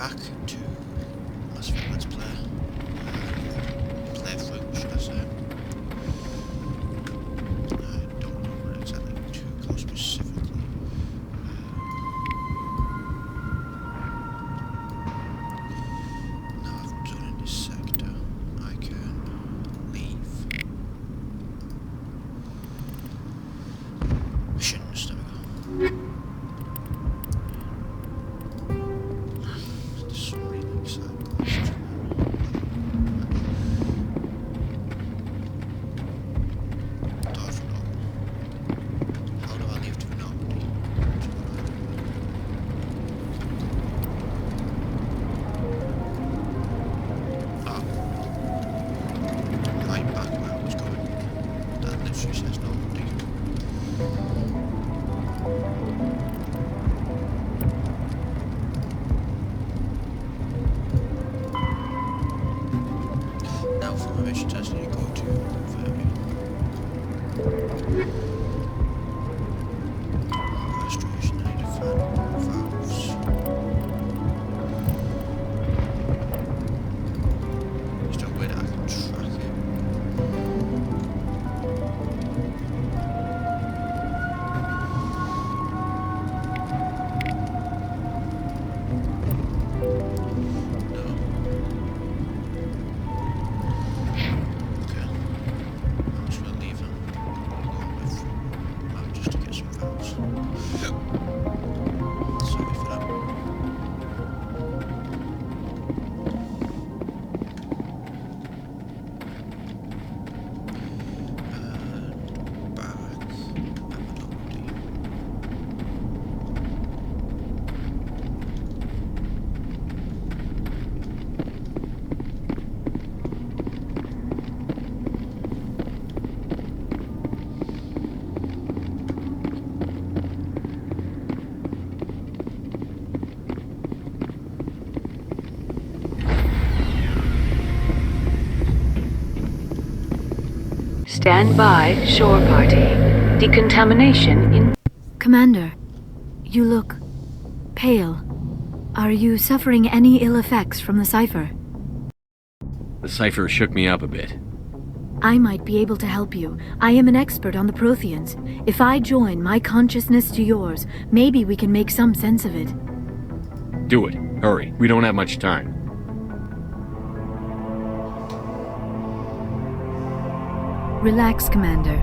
back to Mass Effect Let's Play. Playthrough, should I say. I don't know where exactly to go specifically. Now I've done in this sector, I can leave. Missions, there we go. There's some really exciting questions. Door for no. How do I leave to no? Ah. Right back where I was going. That literally says no. Now for my mission test, I need to go to Vermia. Restoration, I need to find valves. Is there a way that I can track it? No. Okay. I'm just gonna leave them. I'm going with map just to get some valves. Sorry for that. And back. Amadori. Stand by, shore party. Decontamination in... Commander, you look pale. Are you suffering any ill effects from the cipher? The cipher shook me up a bit. I might be able to help you. I am an expert on the Protheans. If I join my consciousness to yours, maybe we can make some sense of it. Do it. Hurry. We don't have much time. Relax, Commander.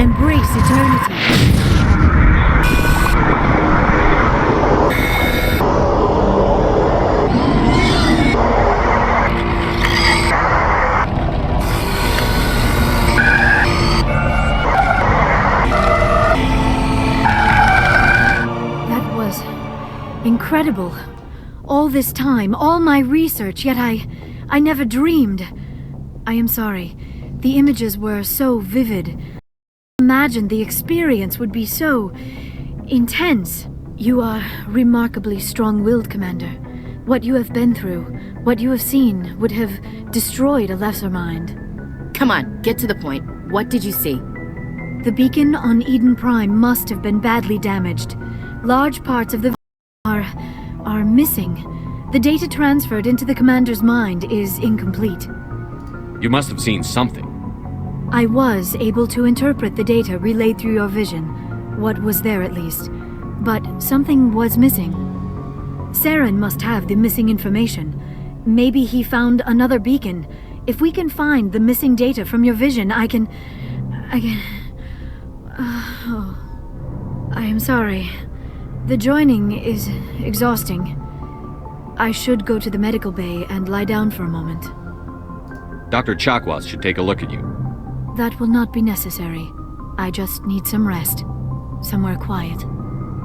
Embrace eternity. That was incredible. All this time, all my research, yet I never dreamed. I am sorry. The images were so vivid. Imagined the experience would be so intense. You are remarkably strong-willed, Commander. What you have been through, what you have seen, would have destroyed a lesser mind. Come on, get to the point. What did you see? The beacon on Eden Prime must have been badly damaged. Large parts of the are missing. The data transferred into the Commander's mind is incomplete. You must have seen something. I was able to interpret the data relayed through your vision. What was there, at least. But something was missing. Saren must have the missing information. Maybe he found another beacon. If we can find the missing data from your vision, I can... I am sorry. The joining is exhausting. I should go to the medical bay and lie down for a moment. Dr. Chakwas should take a look at you. That will not be necessary. I just need some rest. Somewhere quiet.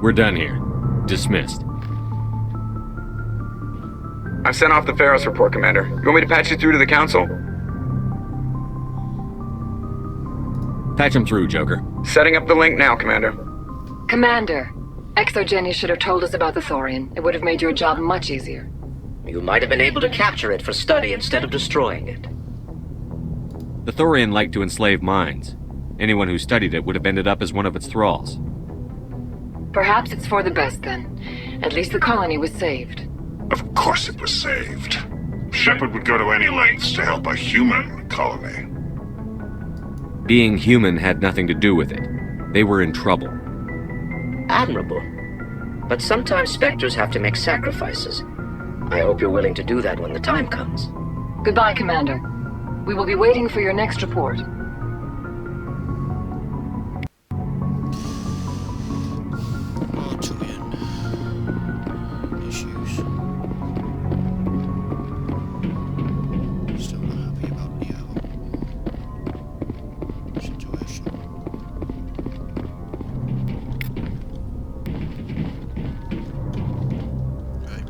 We're done here. Dismissed. I've sent off the Pharos report, Commander. You want me to patch you through to the Council? Patch him through, Joker. Setting up the link now, Commander. Commander, Exogeny should have told us about the Thorian. It would have made your job much easier. You might have been able to capture it for study instead of destroying it. The Thorian liked to enslave minds. Anyone who studied it would have ended up as one of its thralls. Perhaps it's for the best then. At least the colony was saved. Of course it was saved. Shepard would go to any lengths to help a human colony. Being human had nothing to do with it. They were in trouble. Admirable. But sometimes Spectres have to make sacrifices. I hope you're willing to do that when the time comes. Goodbye, Commander. We will be waiting for your next report. Julian. Issues. Still not happy about Leo. Situation. Right.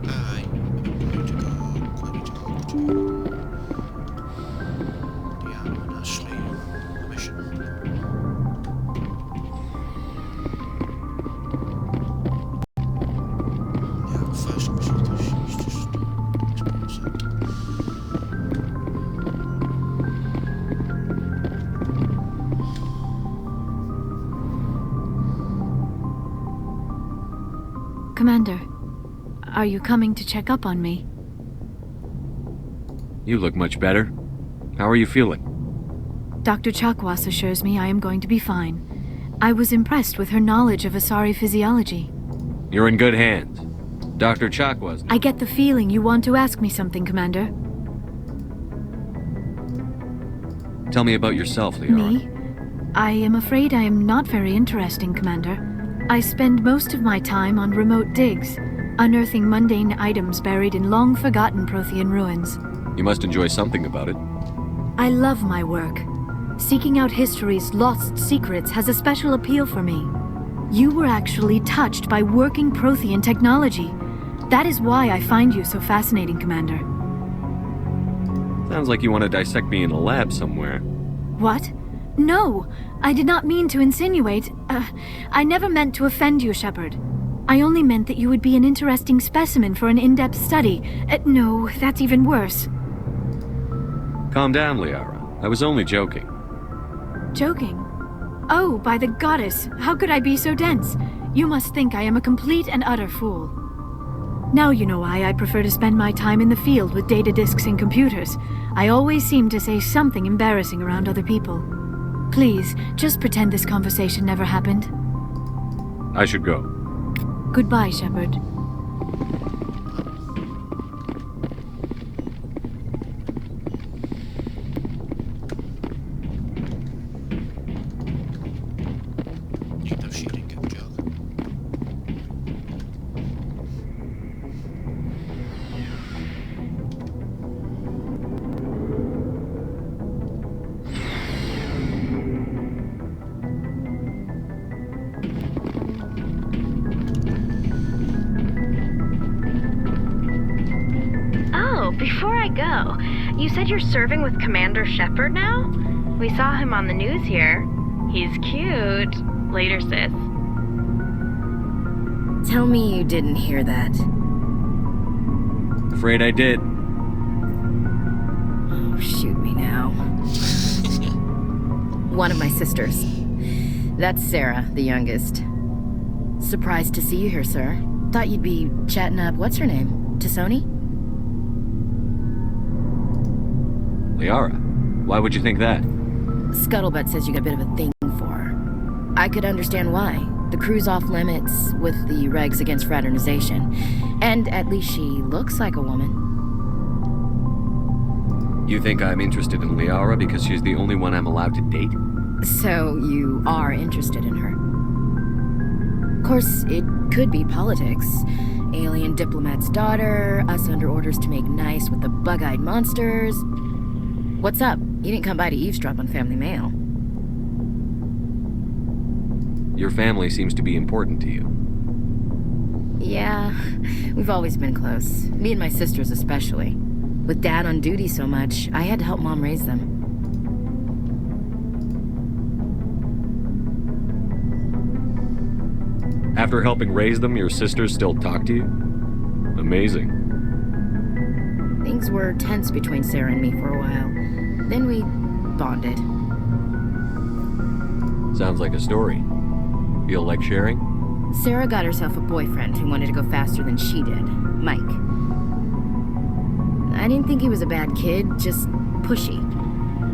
I am going to go to Leo and Ashley mission. Yeah, first obviously because she's just expensive. Commander, are you coming to check up on me? You look much better. How are you feeling? Dr. Chakwas assures me I am going to be fine. I was impressed with her knowledge of Asari physiology. You're in good hands. Dr. Chakwas. I get the feeling you want to ask me something, Commander. Tell me about yourself, Liara. Me? I am afraid I am not very interesting, Commander. I spend most of my time on remote digs, unearthing mundane items buried in long-forgotten Prothean ruins. You must enjoy something about it. I love my work. Seeking out history's lost secrets has a special appeal for me. You were actually touched by working Prothean technology. That is why I find you so fascinating, Commander. Sounds like you want to dissect me in a lab somewhere. What? No! I did not mean to insinuate. I never meant to offend you, Shepard. I only meant that you would be an interesting specimen for an in-depth study. No, that's even worse. Calm down, Liara. I was only joking. Joking? Oh, by the goddess, how could I be so dense? You must think I am a complete and utter fool. Now you know why I prefer to spend my time in the field with data disks and computers. I always seem to say something embarrassing around other people. Please, just pretend this conversation never happened. I should go. Goodbye, Shepard. Even though she didn't get the joke. Oh, before I go, you said you're serving with Commander Shepard now? We saw him on the news here. He's cute. Later, sis. Tell me you didn't hear that. Afraid I did. Oh, shoot me now. One of my sisters. That's Sarah, the youngest. Surprised to see you here, sir. Thought you'd be chatting up, what's her name? T'Soni? Liara, why would you think that? Scuttlebutt says you got a bit of a thing for her. I could understand why. The crew's off limits with the regs against fraternization. And at least she looks like a woman. You think I'm interested in Liara because she's the only one I'm allowed to date? So you are interested in her. Of course, it could be politics. Alien diplomat's daughter, us under orders to make nice with the bug-eyed monsters. What's up? You didn't come by to eavesdrop on Family Mail. Your family seems to be important to you. Yeah, we've always been close. Me and my sisters especially. With Dad on duty so much, I had to help Mom raise them. After helping raise them, your sisters still talk to you? Amazing. Things were tense between Sarah and me for a while. Then we bonded. Sounds like a story. Feel like sharing? Sarah got herself a boyfriend who wanted to go faster than she did, Mike. I didn't think he was a bad kid, just pushy.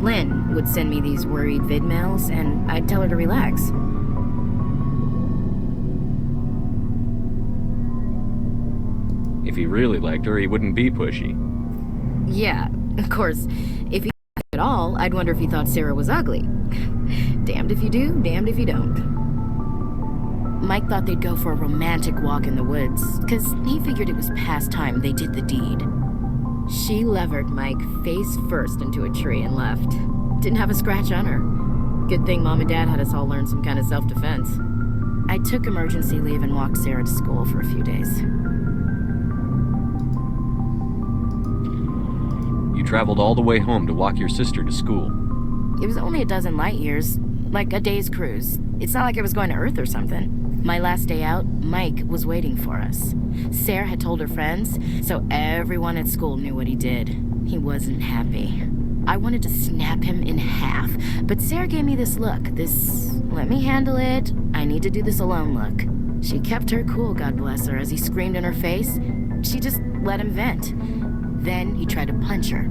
Lynn would send me these worried vid mails, and I'd tell her to relax. If he really liked her, he wouldn't be pushy. Yeah, of course, if he at all, I'd wonder if he thought Sarah was ugly. Damned if you do, damned if you don't. Mike thought they'd go for a romantic walk in the woods, because he figured it was past time they did the deed. She levered Mike face first into a tree and left. Didn't have a scratch on her. Good thing Mom and Dad had us all learn some kind of self-defense. I took emergency leave and walked Sarah to school for a few days. You traveled all the way home to walk your sister to school. It was only a dozen light years, like a day's cruise. It's not like I was going to Earth or something. My last day out, Mike was waiting for us. Sarah had told her friends, so everyone at school knew what he did. He wasn't happy. I wanted to snap him in half, but Sarah gave me this look, this let me handle it, I need to do this alone look. She kept her cool, God bless her, as he screamed in her face. She just let him vent. Then he tried to punch her.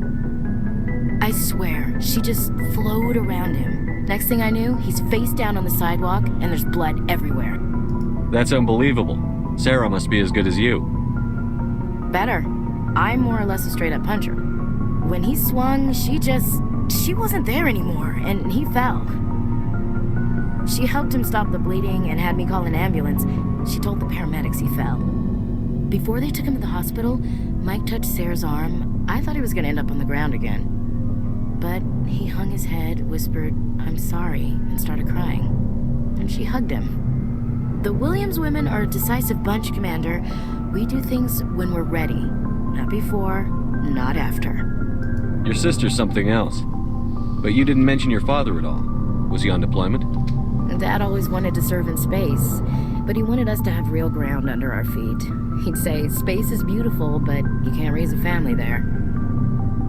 I swear, she just flowed around him. Next thing I knew, he's face down on the sidewalk, and there's blood everywhere. That's unbelievable. Sarah must be as good as you. Better. I'm more or less a straight-up puncher. When he swung, she wasn't there anymore, and he fell. She helped him stop the bleeding and had me call an ambulance. She told the paramedics he fell. Before they took him to the hospital, Mike touched Sarah's arm. I thought he was going to end up on the ground again. But he hung his head, whispered, "I'm sorry," and started crying. And she hugged him. The Williams women are a decisive bunch, Commander. We do things when we're ready. Not before, not after. Your sister's something else. But you didn't mention your father at all. Was he on deployment? Dad always wanted to serve in space, but he wanted us to have real ground under our feet. He'd say, space is beautiful, but you can't raise a family there.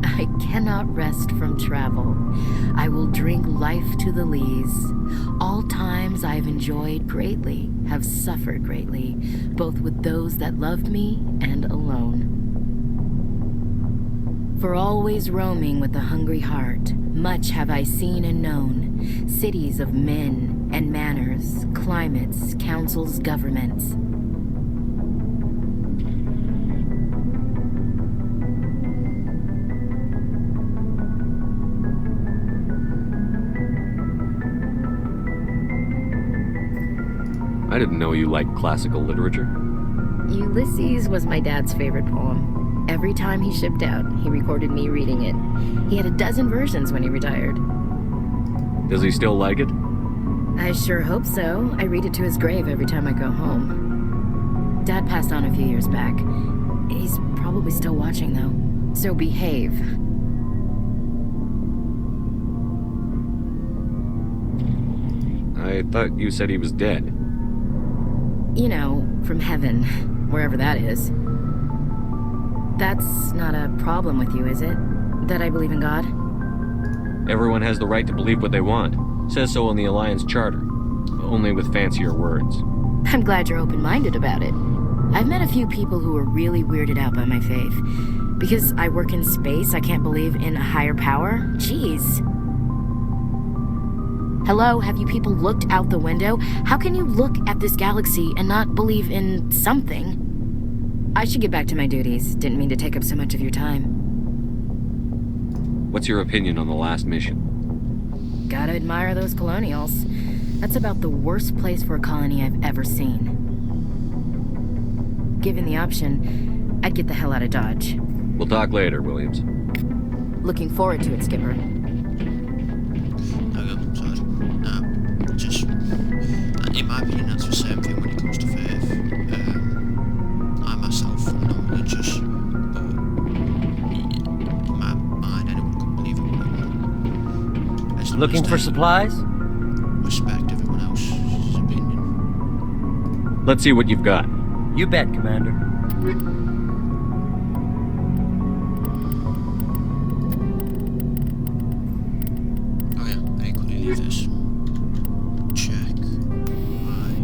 I cannot rest from travel. I will drink life to the lees. All times I have enjoyed greatly, have suffered greatly, both with those that loved me and alone. For always roaming with a hungry heart, much have I seen and known, cities of men and manners, climates, councils, governments. I didn't know you liked classical literature. Ulysses was my dad's favorite poem. Every time he shipped out, he recorded me reading it. He had a dozen versions when he retired. Does he still like it? I sure hope so. I read it to his grave every time I go home. Dad passed on a few years back. He's probably still watching, though. So behave. I thought you said he was dead. You know, from heaven, wherever that is. That's not a problem with you, is it? That I believe in God? Everyone has the right to believe what they want. Says so in the Alliance Charter. Only with fancier words. I'm glad you're open-minded about it. I've met a few people who are really weirded out by my faith. Because I work in space, I can't believe in a higher power? Jeez. Hello, have you people looked out the window? How can you look at this galaxy and not believe in something? I should get back to my duties. Didn't mean to take up so much of your time. What's your opinion on the last mission? Gotta admire those colonials. That's about the worst place for a colony I've ever seen. Given the option, I'd get the hell out of Dodge. We'll talk later, Williams. Looking forward to it, Skipper. In my opinion, that's the same thing when it comes to faith. I myself am not religious, but in my mind, anyone can believe in what they want. Looking for supplies? Respect everyone else's opinion. Let's see what you've got. You bet, Commander. Oh yeah, I equally leave this. Check my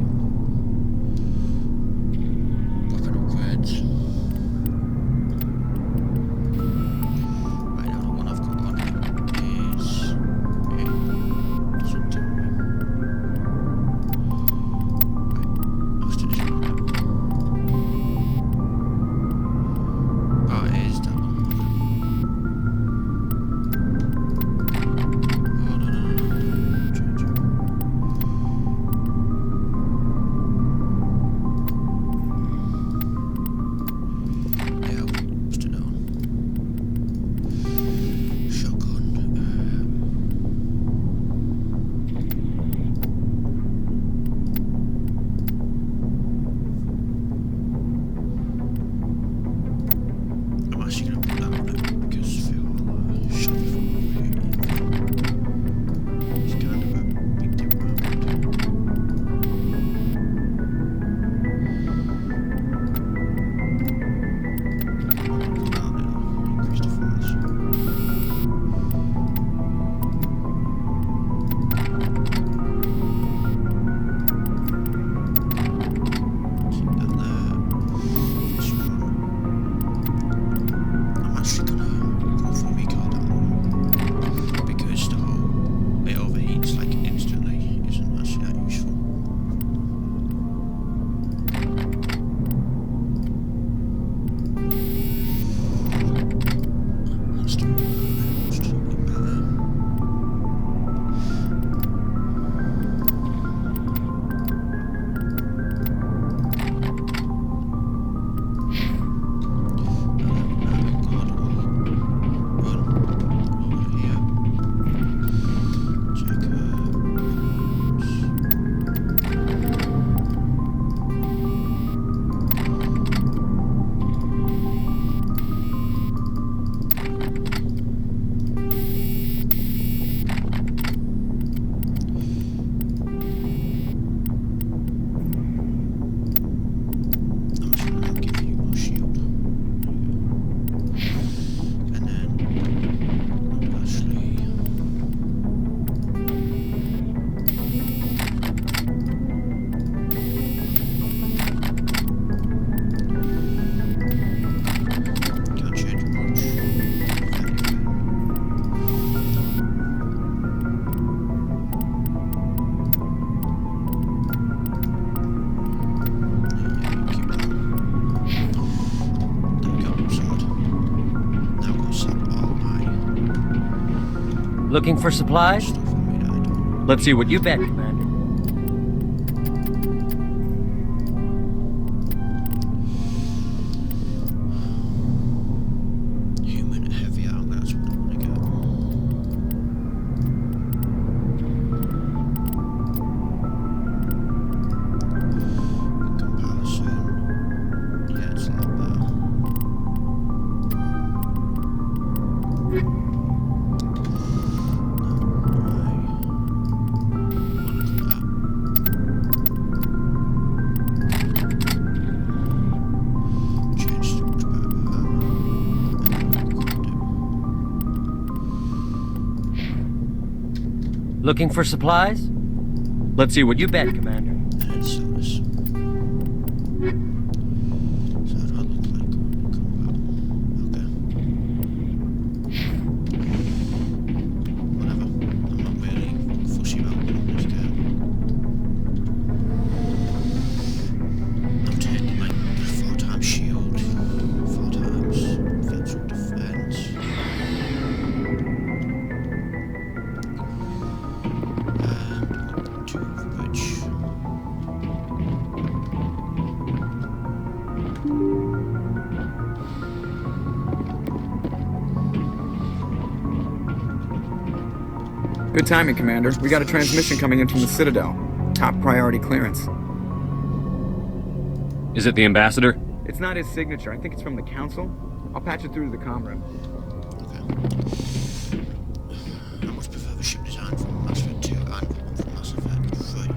Looking for supplies? Stuff on me that I don't. Let's see what You bet, Commander. Human heavy armor, that's what I want to get. In comparison, yeah, it's a lot better. Looking for supplies? Let's see what You bet, Commander. So how do I look like when we come back? Okay. Whatever. I'm not really fussy about doing this game. I'm taking like 4 times shield, 4 times defensive defense. And 2 of which Good timing, Commander. We got a transmission coming in from the Citadel. Top priority clearance. Is it the ambassador? It's not his signature. I think it's from the Council. I'll patch it through to the comm room. okay. I much prefer the ship design from Mass Effect 2 and one from Mass Effect 3.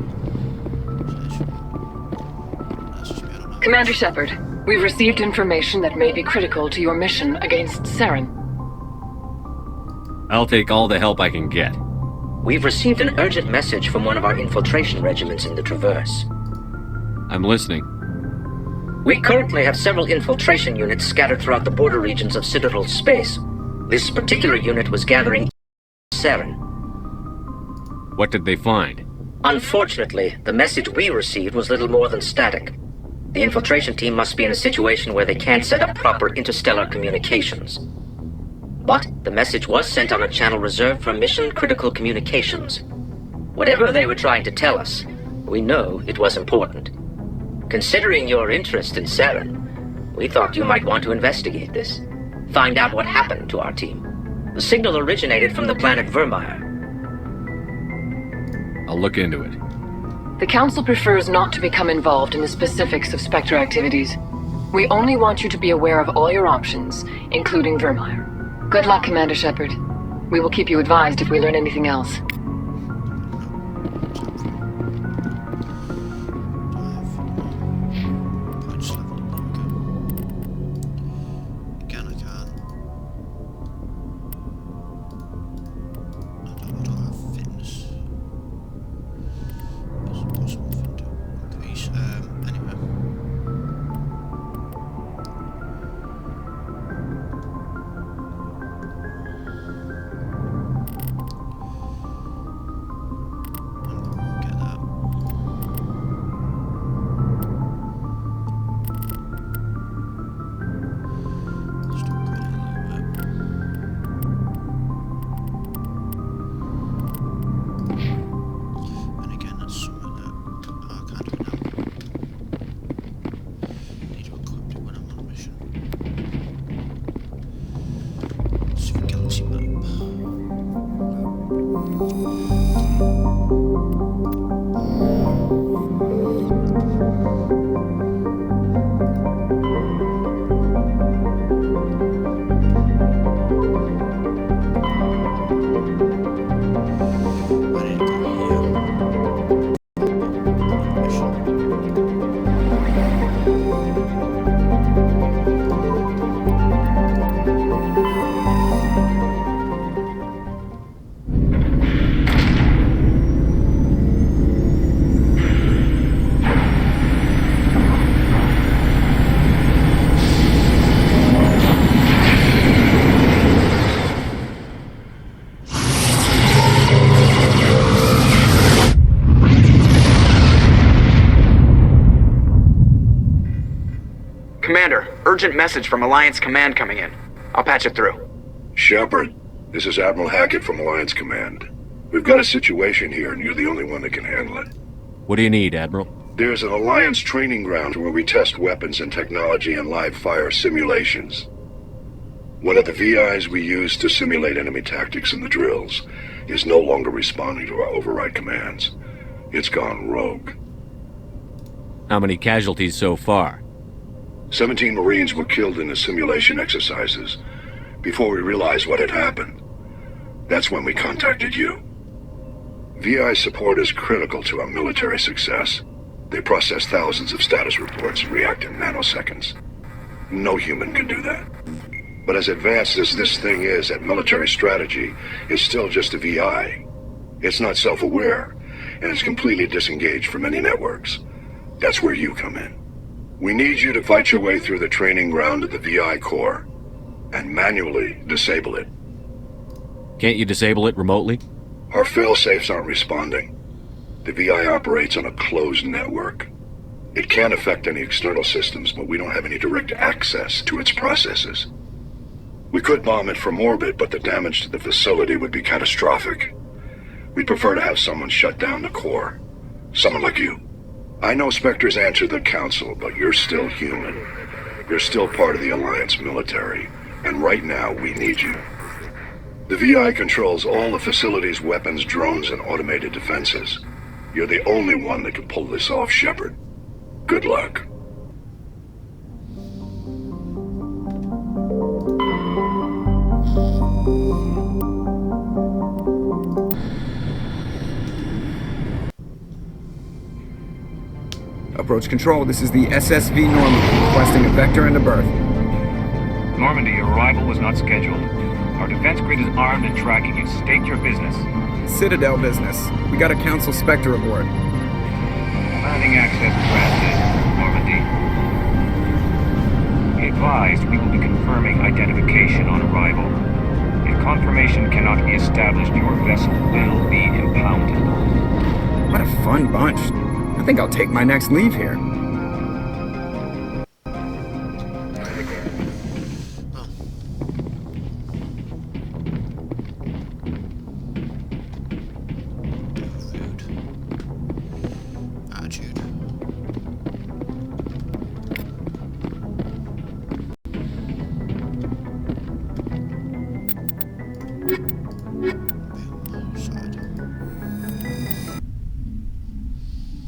That's just me, I don't know. Commander Shepard, we've received information that may be critical to your mission against Saren. I'll take all the help I can get. We've received an urgent message from one of our infiltration regiments in the Traverse. I'm listening. We currently have several infiltration units scattered throughout the border regions of Citadel space. This particular unit was gathering Saren. What did they find? Unfortunately, the message we received was little more than static. The infiltration team must be in a situation where they can't set up proper interstellar communications. But the message was sent on a channel reserved for mission-critical communications. Whatever they were trying to tell us, we know it was important. Considering your interest in Saren, we thought you might want to investigate this. Find out what happened to our team. The signal originated from the planet Vermeer. I'll look into it. The Council prefers not to become involved in the specifics of Spectre activities. We only want you to be aware of all your options, including Vermeer. Good luck, Commander Shepard. We will keep you advised if we learn anything else. Points level up, again, I can't. I don't have fitness. There's a possible thing to increase. Anyway. Get that. Just upgrade it a little bit. And again, that's something that I can't do now. Need to equip it when I'm on a mission. Civic Galaxy map. I need to go here. Mission. Commander, urgent message from Alliance Command coming in. I'll patch it through. Shepard, This is Admiral Hackett from Alliance Command. We've got a situation here, and you're the only one that can handle it. What do you need, Admiral? There's an Alliance training ground where we test weapons and technology in live fire simulations. One of the VIs we use to simulate enemy tactics in the drills is no longer responding to our override commands. It's gone rogue. How many casualties so far? 17 Marines were killed in the simulation exercises before we realized what had happened. That's when we contacted you. VI support is critical to our military success. They process thousands of status reports and react in nanoseconds. No human can do that. But as advanced as this thing is at military strategy, it's still just a VI. It's not self-aware, and it's completely disengaged from any networks. That's where you come in. We need you to fight your way through the training ground of the VI core, and manually disable it. Can't you disable it remotely? Our fail-safes aren't responding. The VI operates on a closed network. It can affect any external systems, but we don't have any direct access to its processes. We could bomb it from orbit, but the damage to the facility would be catastrophic. We'd prefer to have someone shut down the core. Someone like you. I know Spectres answer the Council, but you're still human. You're still part of the Alliance military, and right now we need you. The VI controls all the facility's weapons, drones, and automated defenses. You're the only one that can pull this off, Shepard. Good luck. Approach control, this is the SSV Normandy, requesting a vector and a berth. Normandy, your arrival was not scheduled. Our defense grid is armed and tracking you. State your business. Citadel business. We got a Council Spectre aboard. Commanding access granted, Normandy. Be advised, we will be confirming identification on arrival. If confirmation cannot be established, your vessel will be impounded. What a fun bunch. I think I'll take my next leave here.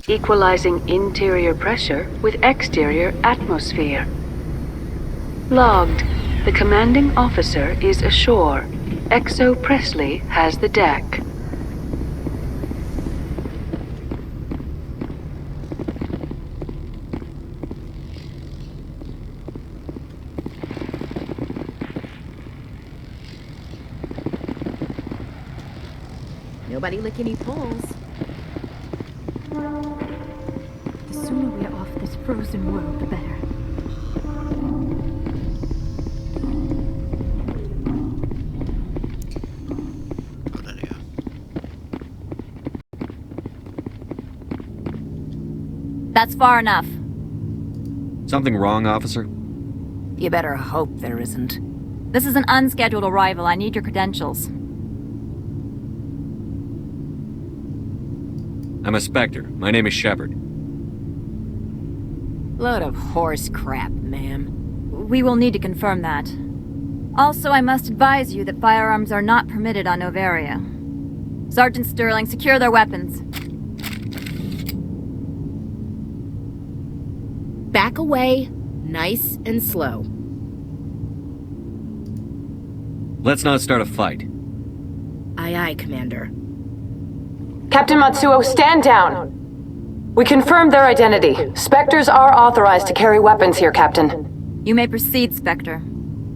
Equalizing interior pressure with exterior atmosphere. Logged. The commanding officer is ashore. XO Presley has the deck. Nobody lick any poles. The sooner we're off this frozen world, the better. That's far enough. Something wrong, officer? You better hope there isn't. This is an unscheduled arrival. I need your credentials. I'm a Spectre. My name is Shepard. Load of horse crap, ma'am. We will need to confirm that. Also, I must advise you that firearms are not permitted on Noveria. Sergeant Sterling, secure their weapons. Back away, nice and slow. Let's not start a fight. Aye, aye, Commander. Captain Matsuo, stand down! We confirmed their identity. Spectres are authorized to carry weapons here, Captain. You may proceed, Spectre.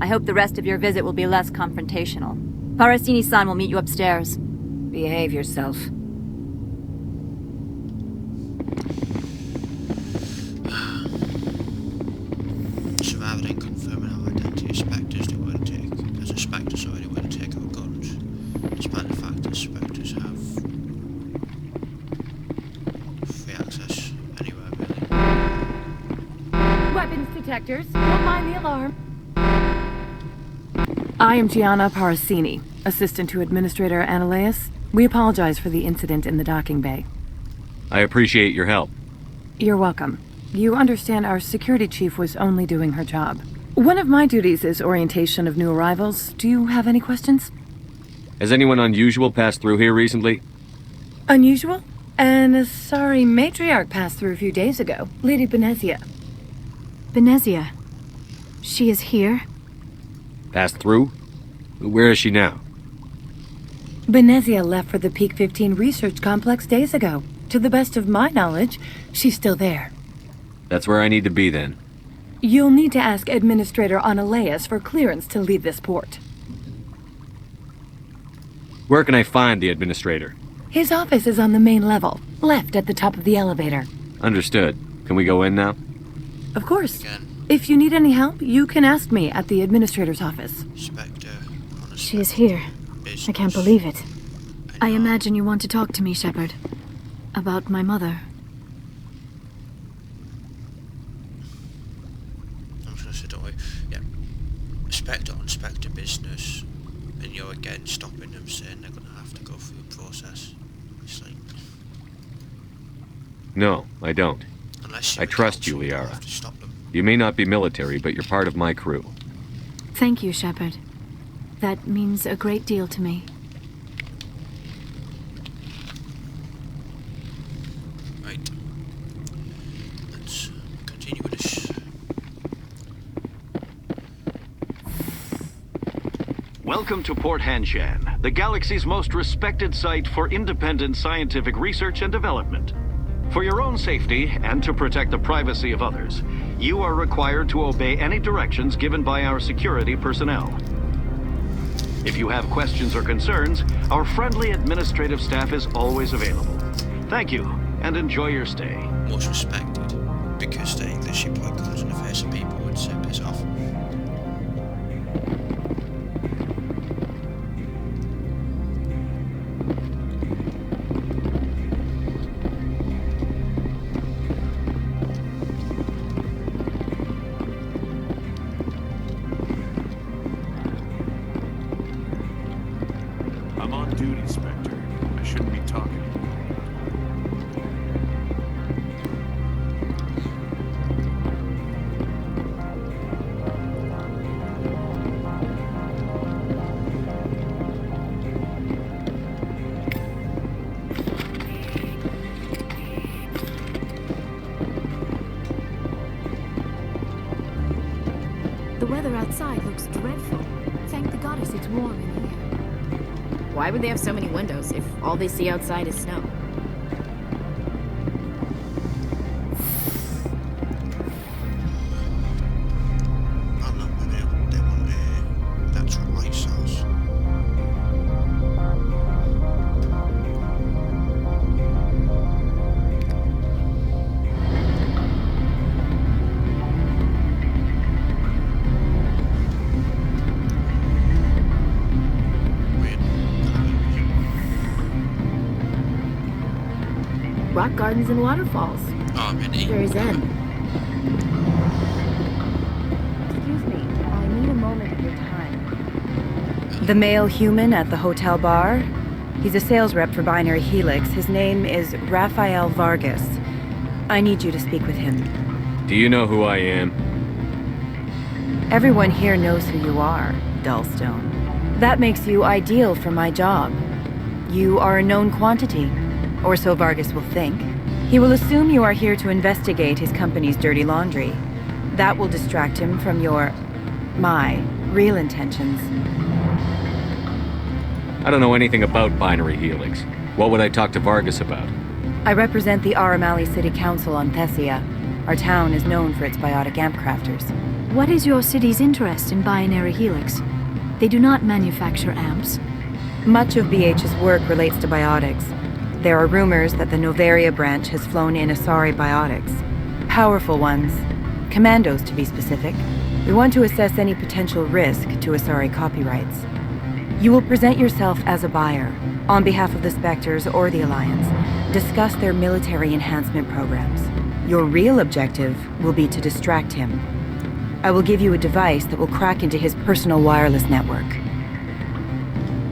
I hope the rest of your visit will be less confrontational. Parasini-san will meet you upstairs. Behave yourself. Survivor didn't confirm our identity as Spectres they were to take, as a Spectres already were to take our guns, despite the fact that Spectres have free access anywhere, really. Weapons detectors. Don't mind the alarm. I am Gianna Parasini, assistant to Administrator Ananias. We apologize for the incident in the docking bay. I appreciate your help. You're welcome. You understand our security chief was only doing her job. One of my duties is orientation of new arrivals. Do you have any questions? Has anyone unusual passed through here recently? Unusual? An Asari matriarch passed through a few days ago. Lady Benezia. Benezia. She is here? Passed through? Where is she now? Benezia left for the Peak 15 research complex days ago. To the best of my knowledge, she's still there. That's where I need to be then. You'll need to ask Administrator Ananias for clearance to leave this port. Where can I find the administrator? His office is on the main level, left at the top of the elevator. Understood. Can we go in now? Of course. If you need any help, you can ask me at the administrator's office. She is here. I can't believe it. I imagine you want to talk to me, Shepard. About my mother. I'm just gonna say, don't worry. Yeah. Inspector on Spectre business, and you're again stopping them, saying they're gonna have to go through a process. It's like... No, I don't. I trust you, Liara. You may not be military, but you're part of my crew. Thank you, Shepard. That means a great deal to me. Right. Let's continue with this. Welcome to Port Hanshan, the galaxy's most respected site for independent scientific research and development. For your own safety, and to protect the privacy of others, you are required to obey any directions given by our security personnel. If you have questions or concerns, our friendly administrative staff is always available. Thank you, and enjoy your stay. Most respected, because the English ship like comes in the face of people would say piss off. I'm on duty, Spectre. I shouldn't be talking. The weather outside looks dreadful. Thank the goddess it's warm in here. Why would they have so many windows if all they see outside is snow? That's what light sounds. Rock gardens and waterfalls. Oh, man. Very zen. Excuse me, I need a moment of your time. The male human at the hotel bar? He's a sales rep for Binary Helix. His name is Rafael Vargas. I need you to speak with him. Do you know who I am? Everyone here knows who you are, Dullstone. That makes you ideal for my job. You are a known quantity. Or so Vargas will think. He will assume you are here to investigate his company's dirty laundry. That will distract him from my real intentions. I don't know anything about Binary Helix. What would I talk to Vargas about? I represent the Aramali City Council on Thessia. Our town is known for its biotic amp crafters. What is your city's interest in Binary Helix? They do not manufacture amps. Much of BH's work relates to biotics. There are rumors that the Noveria branch has flown in Asari biotics. Powerful ones. Commandos, to be specific. We want to assess any potential risk to Asari copyrights. You will present yourself as a buyer, on behalf of the Spectres or the Alliance. Discuss their military enhancement programs. Your real objective will be to distract him. I will give you a device that will crack into his personal wireless network.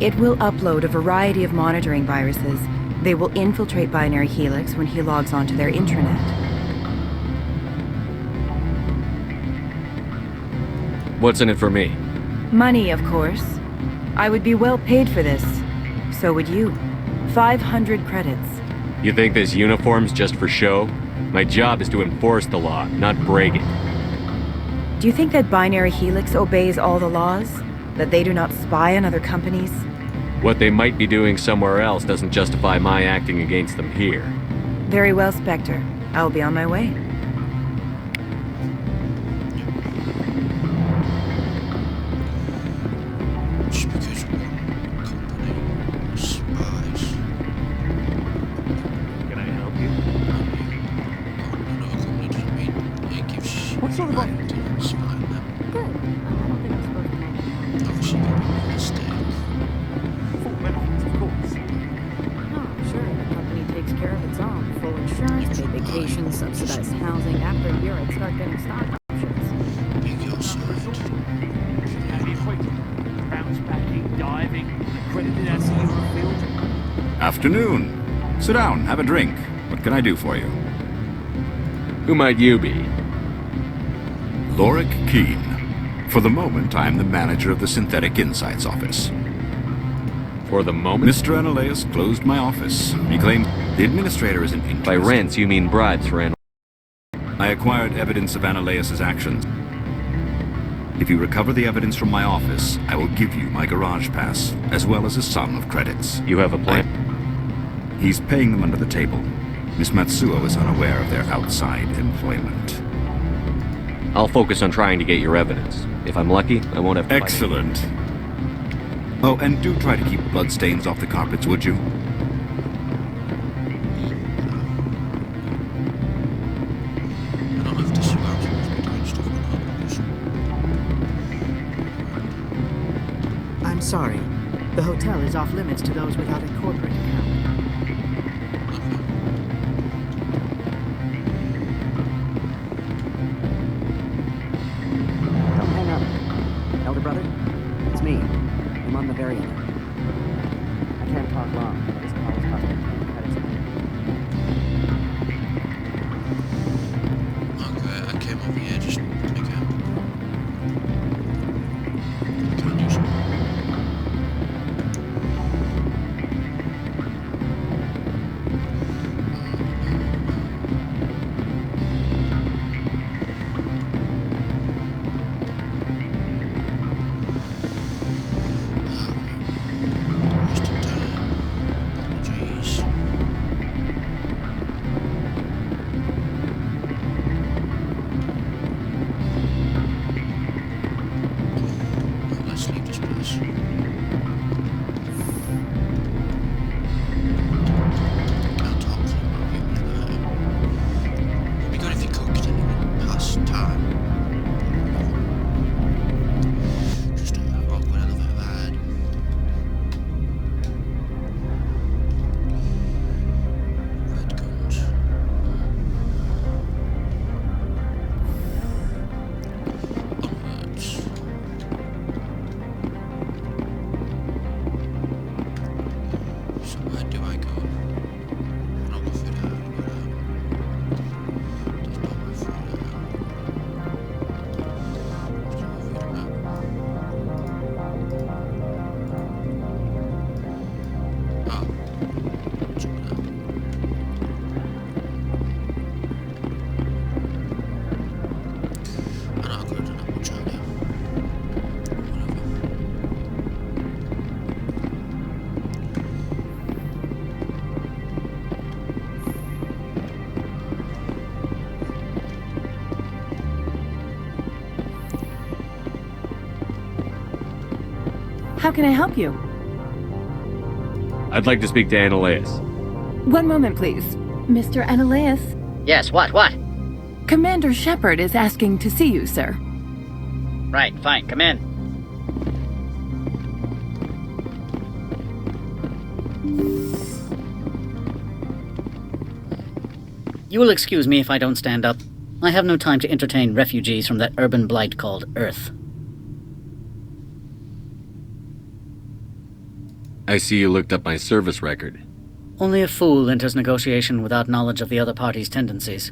It will upload a variety of monitoring viruses. They will infiltrate Binary Helix when he logs onto their intranet. What's in it for me? Money, of course. I would be well paid for this. So would you. 500 credits. You think this uniform's just for show? My job is to enforce the law, not break it. Do you think that Binary Helix obeys all the laws? That they do not spy on other companies? What they might be doing somewhere else doesn't justify my acting against them here. Very well, Spectre. I'll be on my way. Just because one company spies. Can I help you? Another company doesn't mean it gives What sort of right to spy on them. Good. I don't think I'm supposed to mention. Obviously, you've made a mistake. Full benefits, of course. Oh, sure. The company takes care of its own. Full insurance, paid vacations, subsidized housing. After a year, I'd start getting stock options. Pick your side. Bounce backing, diving, accredited as a Eurofield. Afternoon. Sit down, have a drink. What can I do for you? Who might you be? Lorik Keene. For the moment, I am the manager of the Synthetic Insights office. For the moment? Mr. Analaeus closed my office. He claimed the administrator isn't interested. By rents, you mean bribes for I acquired evidence of Analaeus' actions. If you recover the evidence from my office, I will give you my garage pass, as well as a sum of credits. You have a plan? He's paying them under the table. Miss Matsuo is unaware of their outside employment. I'll focus on trying to get your evidence. If I'm lucky, I won't have to fight. Excellent. Oh, and do try to keep bloodstains off the carpets, would you? I don't know if this is about to be doing stuff or not. I'm sorry. The hotel is off limits to those without a corporate account. Don't hang up. Elder brother, it's me. I'm on the very end. I can't talk long. This call is costing me credits a minute. Okay, I came over here just to make a... Can I do something? Wasted time. Apologies. Well, let's leave this place. I'll talk to them about you later. It'd be good if you cooked and it would pass time. Just a awkward elevator ride. Red guns. Onwards. So where do I go? I'll go through there. There's no way through there. There's no way through the map. Oh. It's over there. I know I could have done that much earlier. How can I help you? I'd like to speak to Analaeus. One moment, please. Mr. Analaeus, Yes, what? Commander Shepard is asking to see you, sir. Right, fine, come in. You will excuse me if I don't stand up. I have no time to entertain refugees from that urban blight called Earth. I see you looked up my service record. Only a fool enters negotiation without knowledge of the other party's tendencies.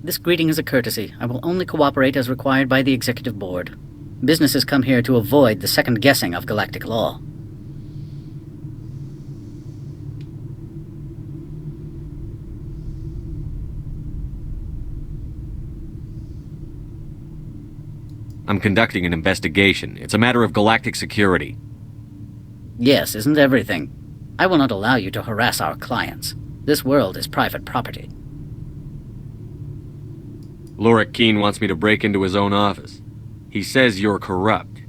This greeting is a courtesy. I will only cooperate as required by the Executive Board. Businesses come here to avoid the second guessing of galactic law. I'm conducting an investigation. It's a matter of galactic security. Yes, isn't everything? I will not allow you to harass our clients. This world is private property. Lorik Keen wants me to break into his own office. He says you're corrupt.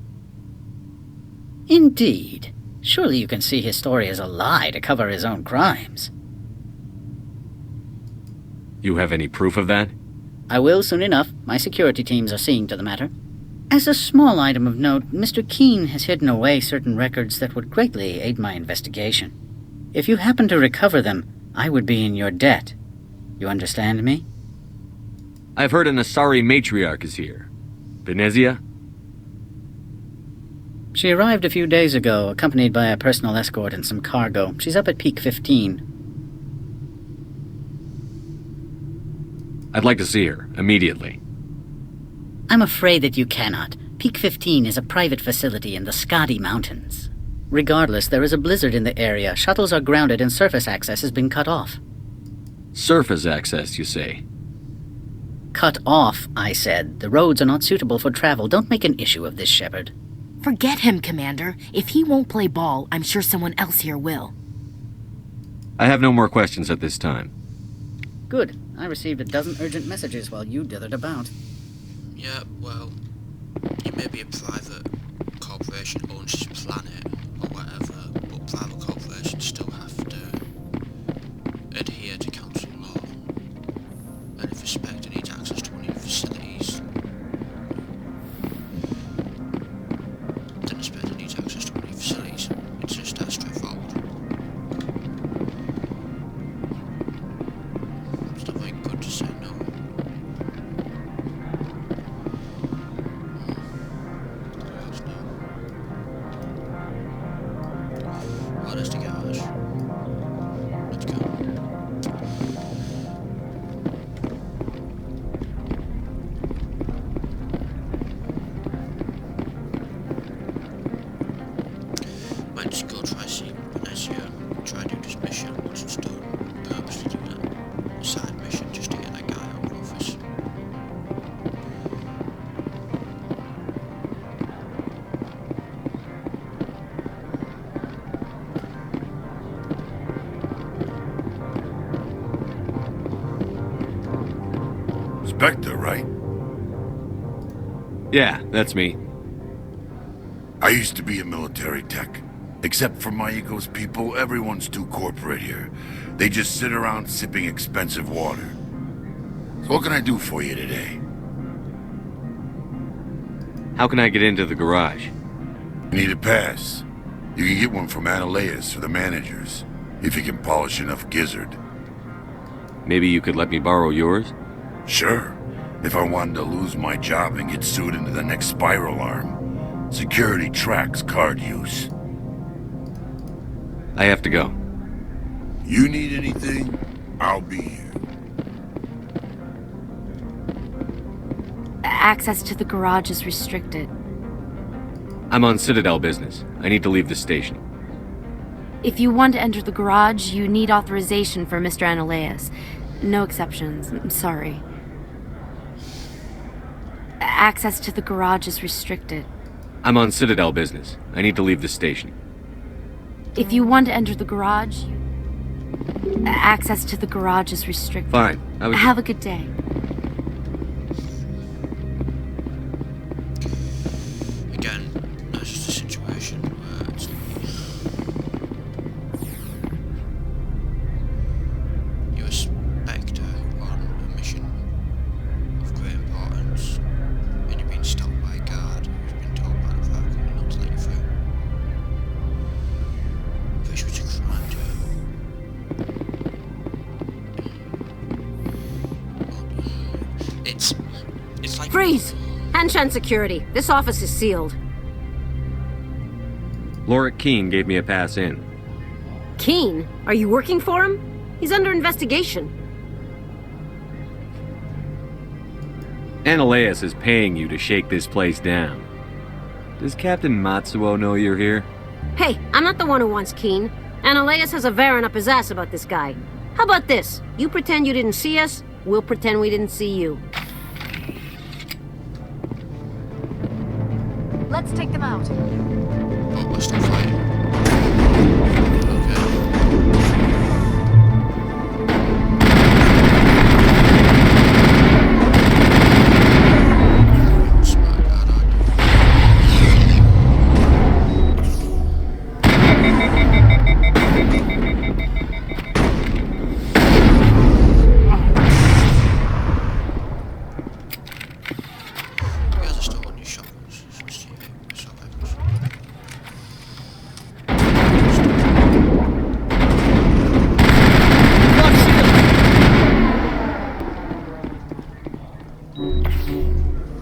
Indeed. Surely you can see his story as a lie to cover his own crimes. You have any proof of that? I will soon enough. My security teams are seeing to the matter. As a small item of note, Mr. Keen has hidden away certain records that would greatly aid my investigation. If you happen to recover them, I would be in your debt. You understand me? I've heard an Asari matriarch is here. Venezia? She arrived a few days ago, accompanied by a personal escort and some cargo. She's up at Peak 15. I'd like to see her, immediately. I'm afraid that you cannot. Peak 15 is a private facility in the Skadi Mountains. Regardless, there is a blizzard in the area. Shuttles are grounded and surface access has been cut off. Surface access, you say? Cut off, I said. The roads are not suitable for travel. Don't make an issue of this, Shepard. Forget him, Commander. If he won't play ball, I'm sure someone else here will. I have no more questions at this time. Good. I received a dozen urgent messages while you dithered about. Yeah, well, you may be a private corporation owns this planet or whatever, but private corporations still have to adhere to council law. And if a Spectre needs access to one of your facilities, then a Spectre needs access to one of your facilities. It's just that straightforward. It's not very good to say no. Let's the garage. Let's go. Might just go try see Venezia, try to do this mission once it's done. Purposely do that side mission just to get that guy out of office. Spectre, right? Yeah, that's me. I used to be a military tech. Except for Maiko's people, everyone's too corporate here. They just sit around sipping expensive water. So what can I do for you today? How can I get into the garage? You need a pass. You can get one from Analeas or the managers, if you can polish enough gizzard. Maybe you could let me borrow yours? Sure. If I wanted to lose my job and get sued into the next spiral arm. Security tracks card use. I have to go. You need anything, I'll be here. Access to the garage is restricted. I'm on Citadel business. I need to leave the station. If you want to enter the garage, you need authorization for Mr. Analeas. No exceptions. I'm sorry. Access to the garage is restricted. I'm on Citadel business. I need to leave the station. If you want to enter the garage, access to the garage is restricted. Fine. Have a good day. Again, that's just a situation where it's you're a Spectre on a mission of great importance, and you're being stopped by a guard who's been told by the private company not to let you through. Pretty sure it's a crime, Joe. Freeze! Hanshan Security. This office is sealed. Lorik Keene gave me a pass in. Keene? Are you working for him? He's under investigation. Analeus is paying you to shake this place down. Does Captain Matsuo know you're here? Hey, I'm not the one who wants Keene. Analeus has a Varen up his ass about this guy. How about this? You pretend you didn't see us, we'll pretend we didn't see you. Let's take them out. Oh, we're still fighting.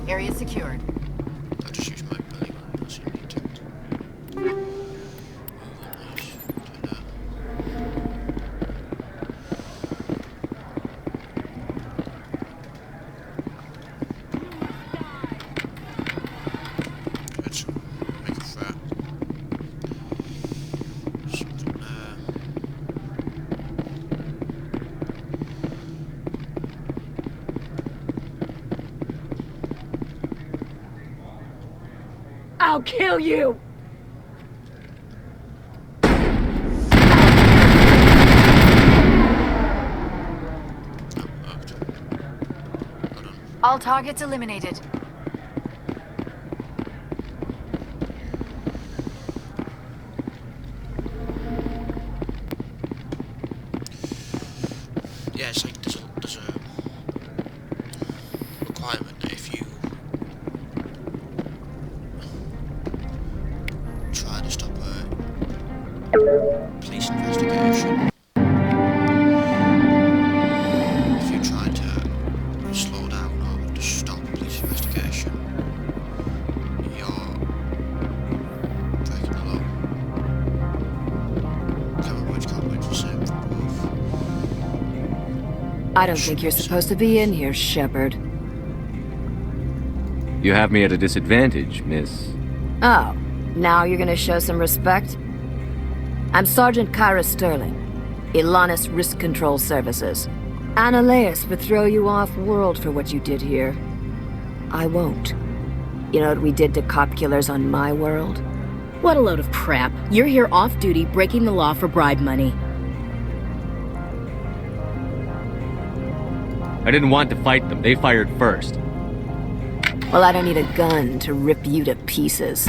Area secured. I'll just use my belly button unless you need to. Let's make a fat. Something there. I'll kill you! All targets eliminated. Yeah, it's like there's a requirement that if you try to stop a police investigation, if you try to slow down or to stop a police investigation, you're breaking the law. Can't remember which code the same for both. I don't think you're supposed to be in here, Shepard. You have me at a disadvantage, miss. Oh, now you're gonna show some respect? I'm Sergeant Kyra Sterling, Ilanis Risk Control Services. Analeus would throw you off-world for what you did here. I won't. You know what we did to cop killers on my world? What a load of crap. You're here off-duty, breaking the law for bribe money. I didn't want to fight them. They fired first. Well, I don't need a gun to rip you to pieces.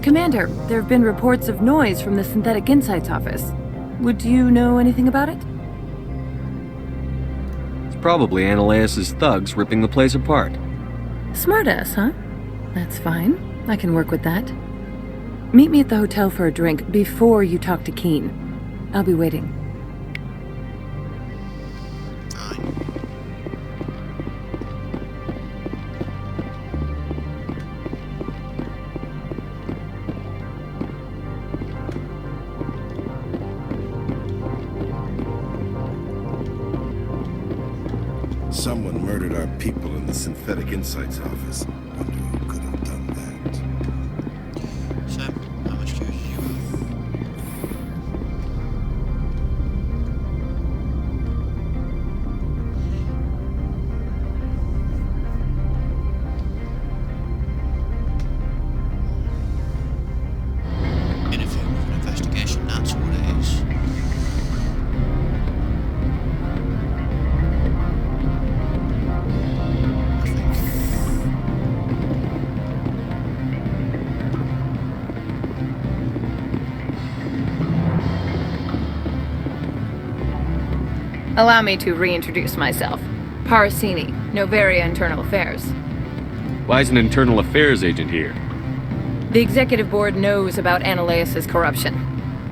Commander, there have been reports of noise from the Synthetic Insights office. Would you know anything about it? It's probably Ananias' thugs ripping the place apart. Smartass, huh? That's fine. I can work with that. Meet me at the hotel for a drink before you talk to Keen. I'll be waiting. Someone murdered our people in the Synthetic Insights office. Wonder who could have done that. Sam, how much cash do you have? Interfere with an investigation, that's what it is. Allow me to reintroduce myself. Parasini, Noveria Internal Affairs. Why is an internal affairs agent here? The executive board knows about Ananias' corruption.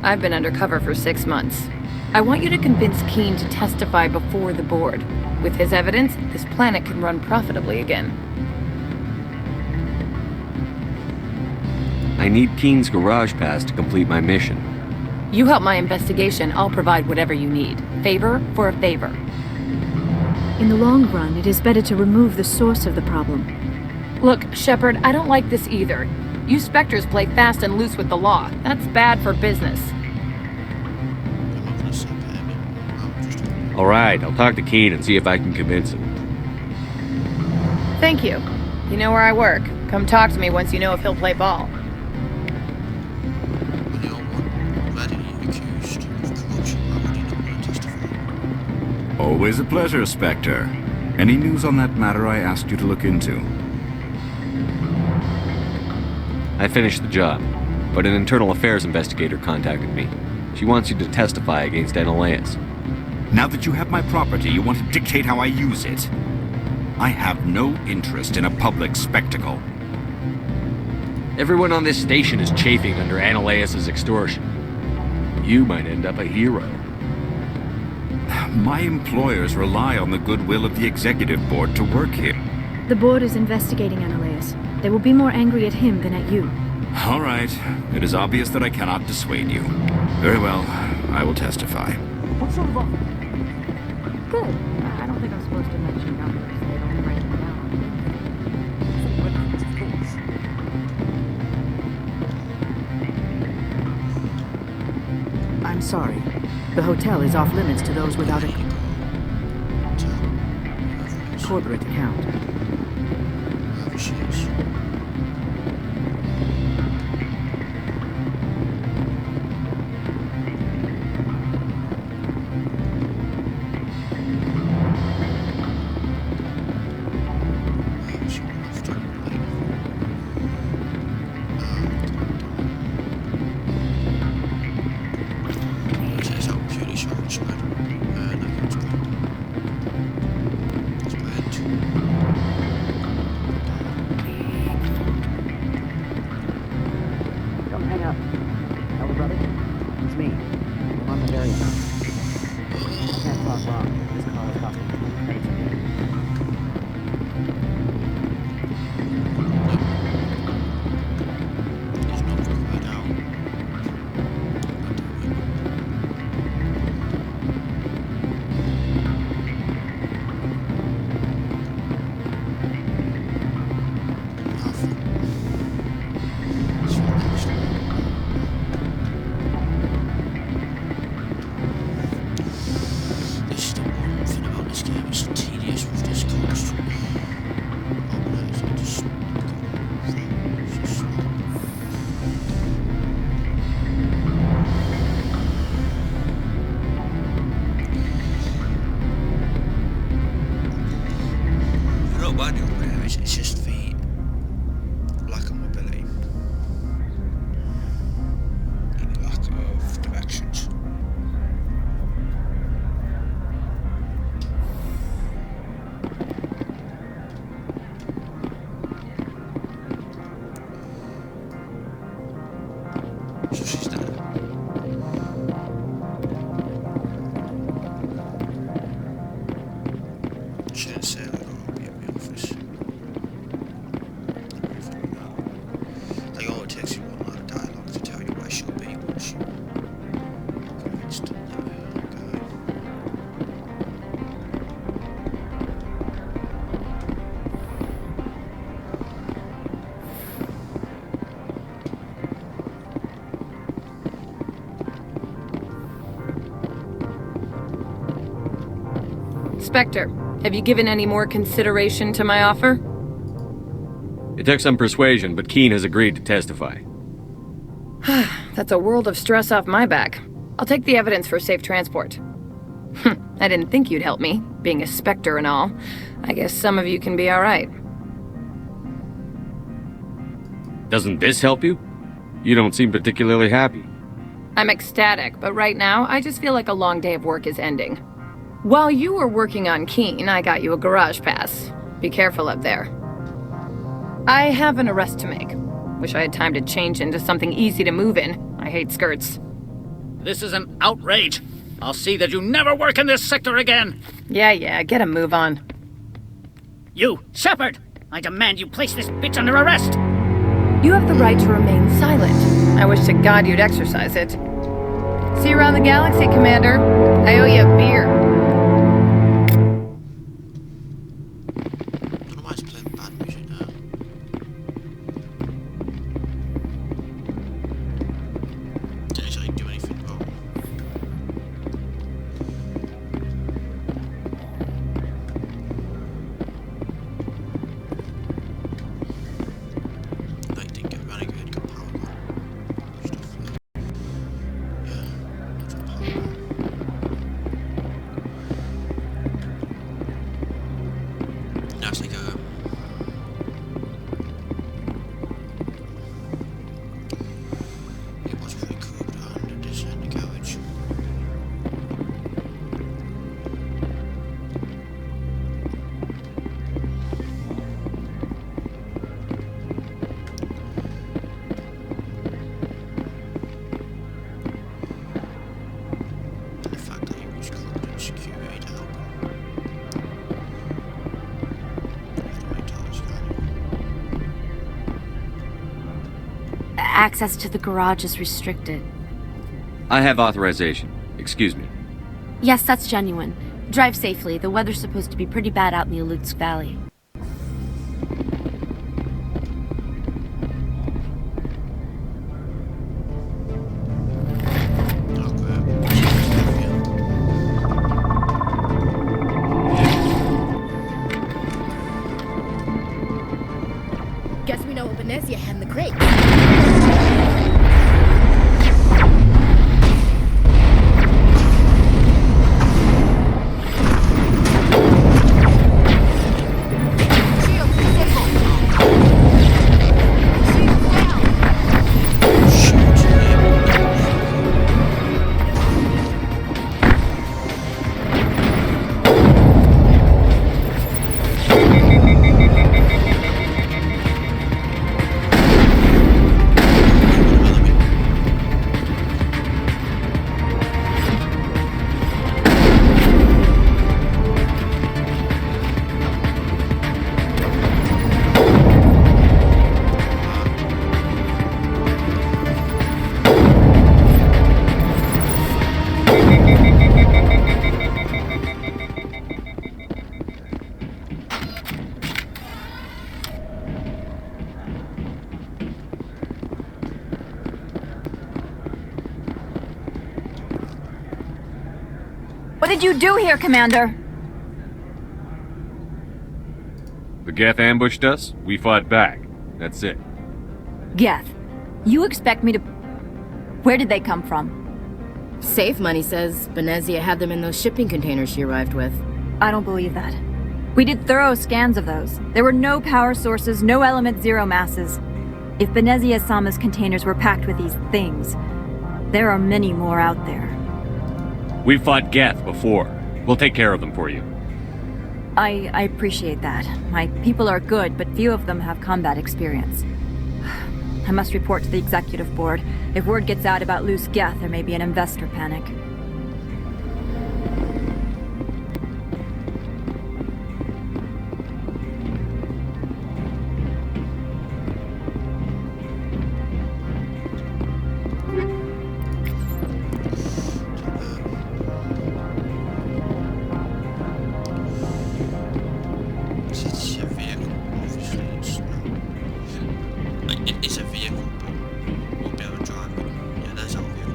I've been undercover for 6 months. I want you to convince Keen to testify before the board. With his evidence, this planet can run profitably again. I need Keen's garage pass to complete my mission. You help my investigation, I'll provide whatever you need. Favor for a favor. In the long run, it is better to remove the source of the problem. Look, Shepard, I don't like this either. You Spectres play fast and loose with the law. That's bad for business. Alright, I'll talk to Keen and see if I can convince him. Thank you. You know where I work. Come talk to me once you know if he'll play ball. Always a pleasure, Spectre. Any news on that matter I asked you to look into? I finished the job, but an internal affairs investigator contacted me. She wants you to testify against Ananias. Now that you have my property, you want to dictate how I use it? I have no interest in a public spectacle. Everyone on this station is chafing under Ananias' extortion. You might end up a hero. My employers rely on the goodwill of the executive board to work here. The board is investigating Ananias. They will be more angry at him than at you. All right. It is obvious that I cannot dissuade you. Very well. I will testify. What sort of offer? Good. I don't think I'm supposed to mention numbers. They don't write them down. I'm sorry. The hotel is off limits to those without a corporate account. This is the one thing about this So she's there. She didn't say that I'll be at the office. Like, all it takes you one line of dialogue to tell you where she'll be once you convinced her that guy. Spectre, have you given any more consideration to my offer? It took some persuasion, but Keene has agreed to testify. That's a world of stress off my back. I'll take the evidence for safe transport. I didn't think you'd help me, being a Spectre and all. I guess some of you can be alright. Doesn't this help you? You don't seem particularly happy. I'm ecstatic, but right now, I just feel like a long day of work is ending. While you were working on Keene, I got you a garage pass. Be careful up there. I have an arrest to make. Wish I had time to change into something easy to move in. I hate skirts. This is an outrage. I'll see that you never work in this sector again. Yeah, get a move on. You, Shepard! I demand you place this bitch under arrest! You have the right to remain silent. I wish to God you'd exercise it. See you around the galaxy, Commander. I owe you a beer. Access to the garage is restricted. I have authorization. Excuse me. Yes, that's genuine. Drive safely. The weather's supposed to be pretty bad out in the Alutsk Valley. Guess we know what Benezia had in the crate. What did you do here, Commander? The Geth ambushed us, we fought back. That's it. Geth. You expect me to... Where did they come from? Safe Money says Benezia had them in those shipping containers she arrived with. I don't believe that. We did thorough scans of those. There were no power sources, no element zero masses. If Benezia-sama's containers were packed with these things, there are many more out there. We've fought Geth before. We'll take care of them for you. I appreciate that. My people are good, but few of them have combat experience. I must report to the executive board. If word gets out about loose Geth, there may be an investor panic. It's a vehicle, obviously. It's not. Like, it is a vehicle, but we'll be able to drive it. Yeah, there's our vehicle.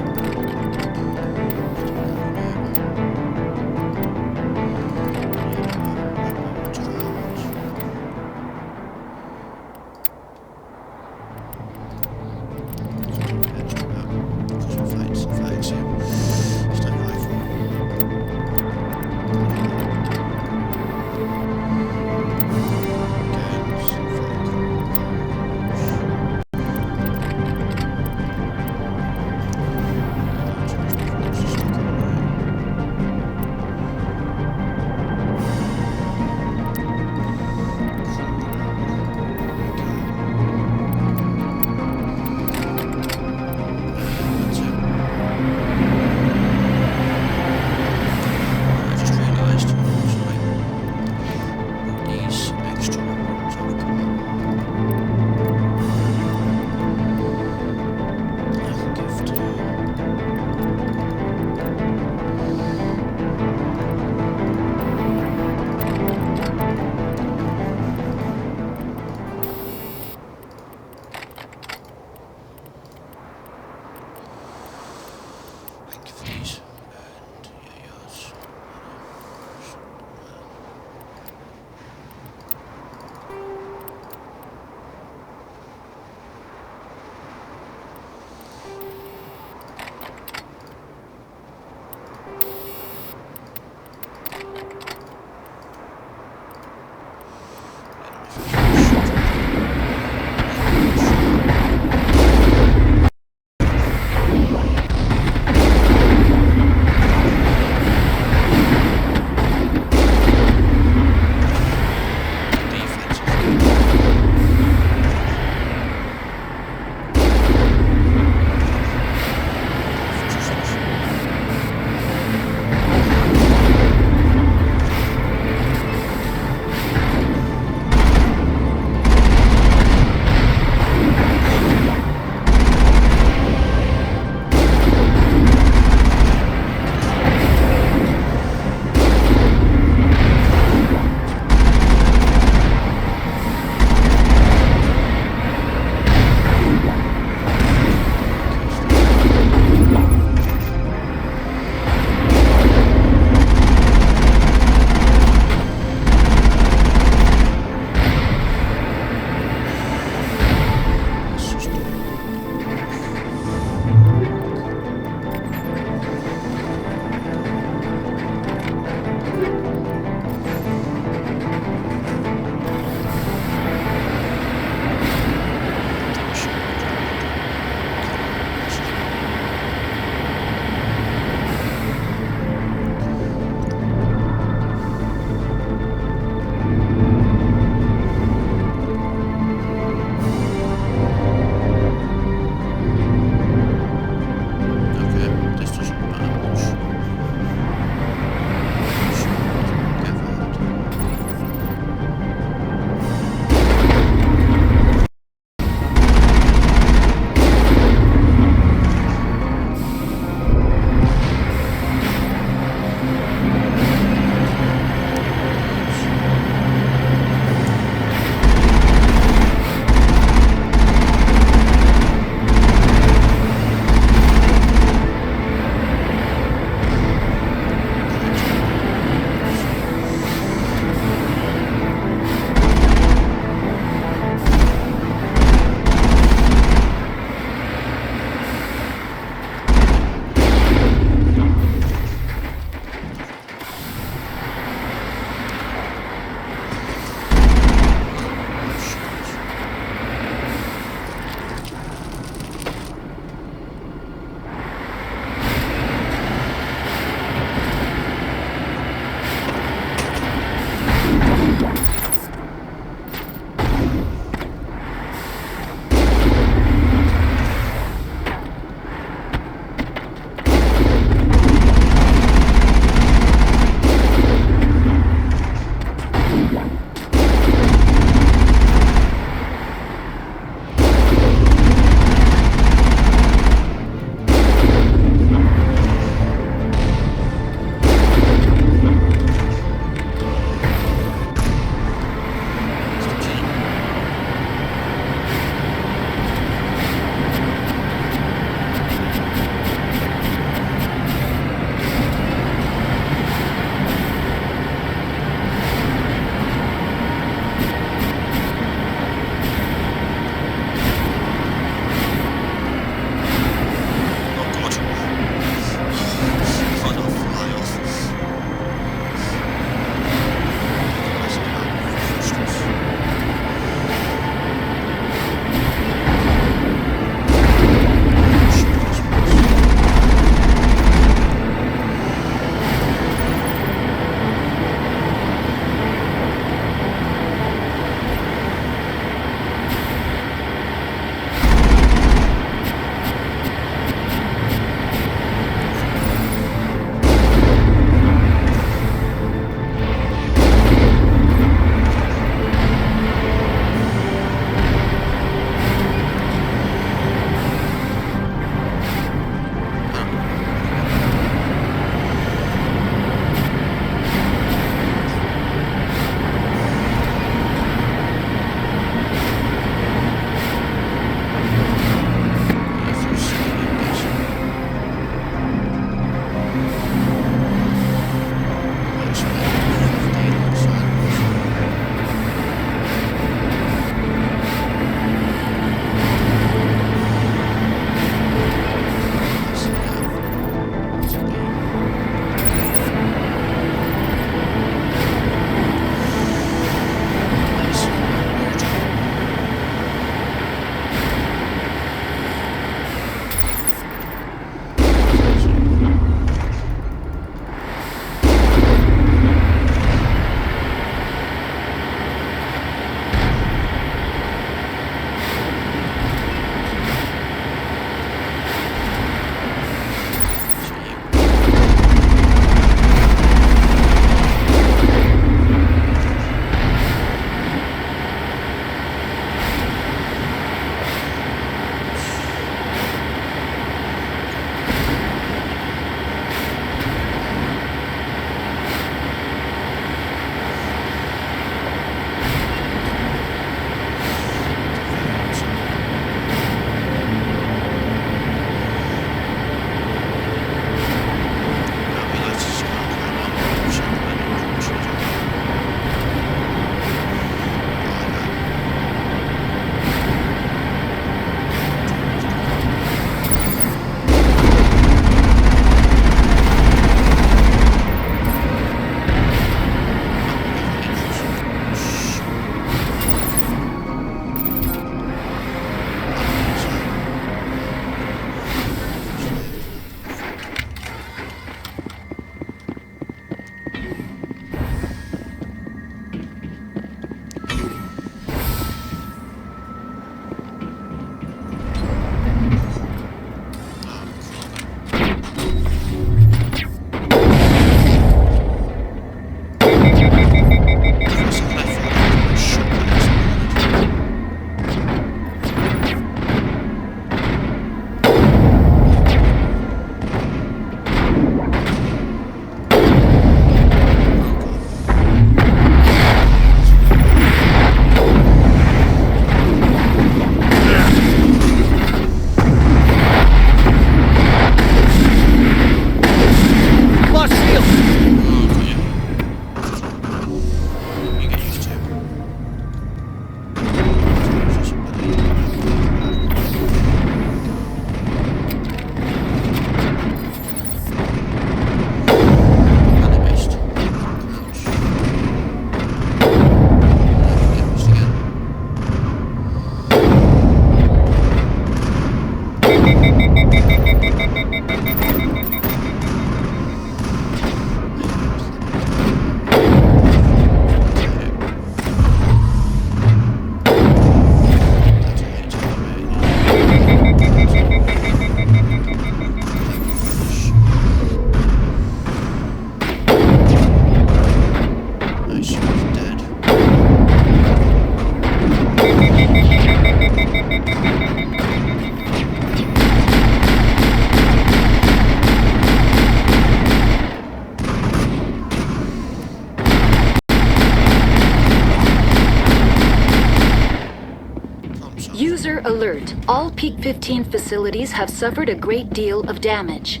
alert. All Peak 15 facilities have suffered a great deal of damage.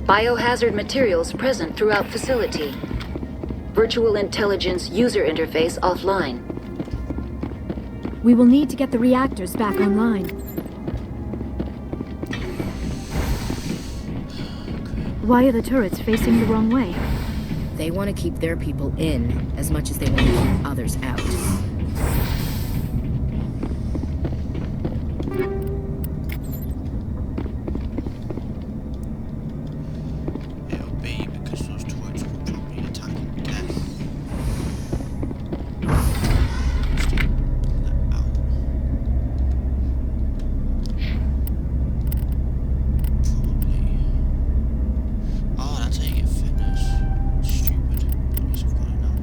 Biohazard materials present throughout facility. Virtual intelligence user interface offline. We will need to get the reactors back online. Why are the turrets facing the wrong way? They want to keep their people in as much as they want to keep others out. It'll be because those turrets will probably attack death. Oh, that's how you get fitness. Stupid. I guess I've got it now.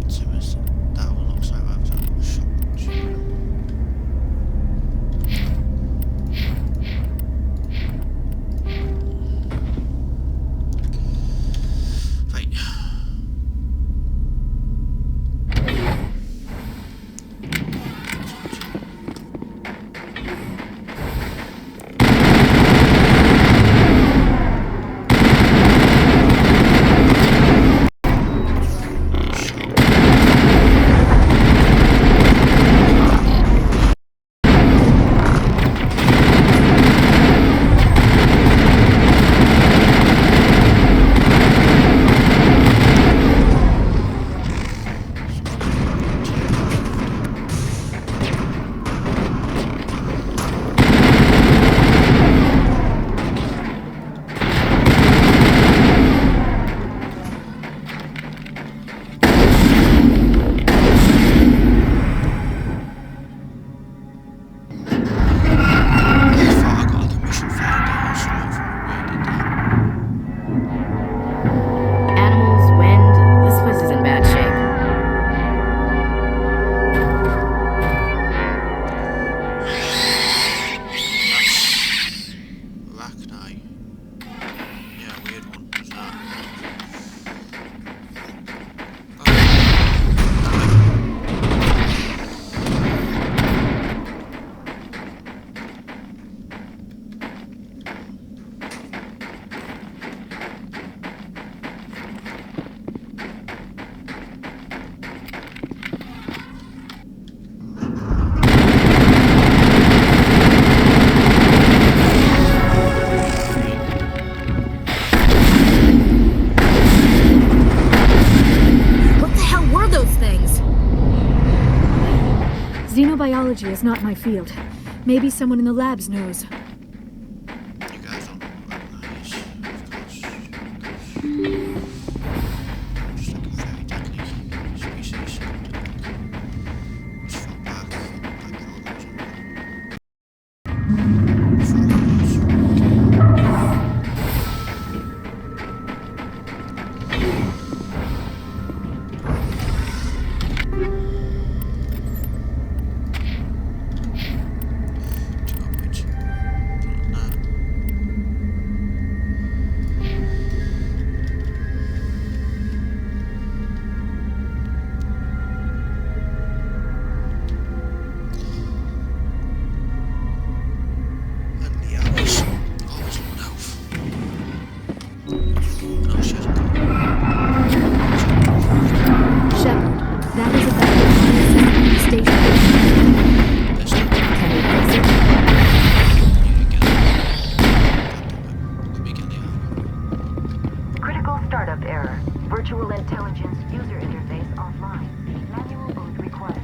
So that one looks like I've done a shotgun. Right. Animals, wind, this place is in bad shape. Arachnite. Yeah, weird one. What's that? What the hell were those things? Xenobiology is not my field. Maybe someone in the labs knows. You guys don't know what that is, of course. Just like a very deadly species. Just fell back like animals. Shepard, that is a battle station. Can we fix it? Critical startup error. Virtual intelligence user interface offline. Manual boot required.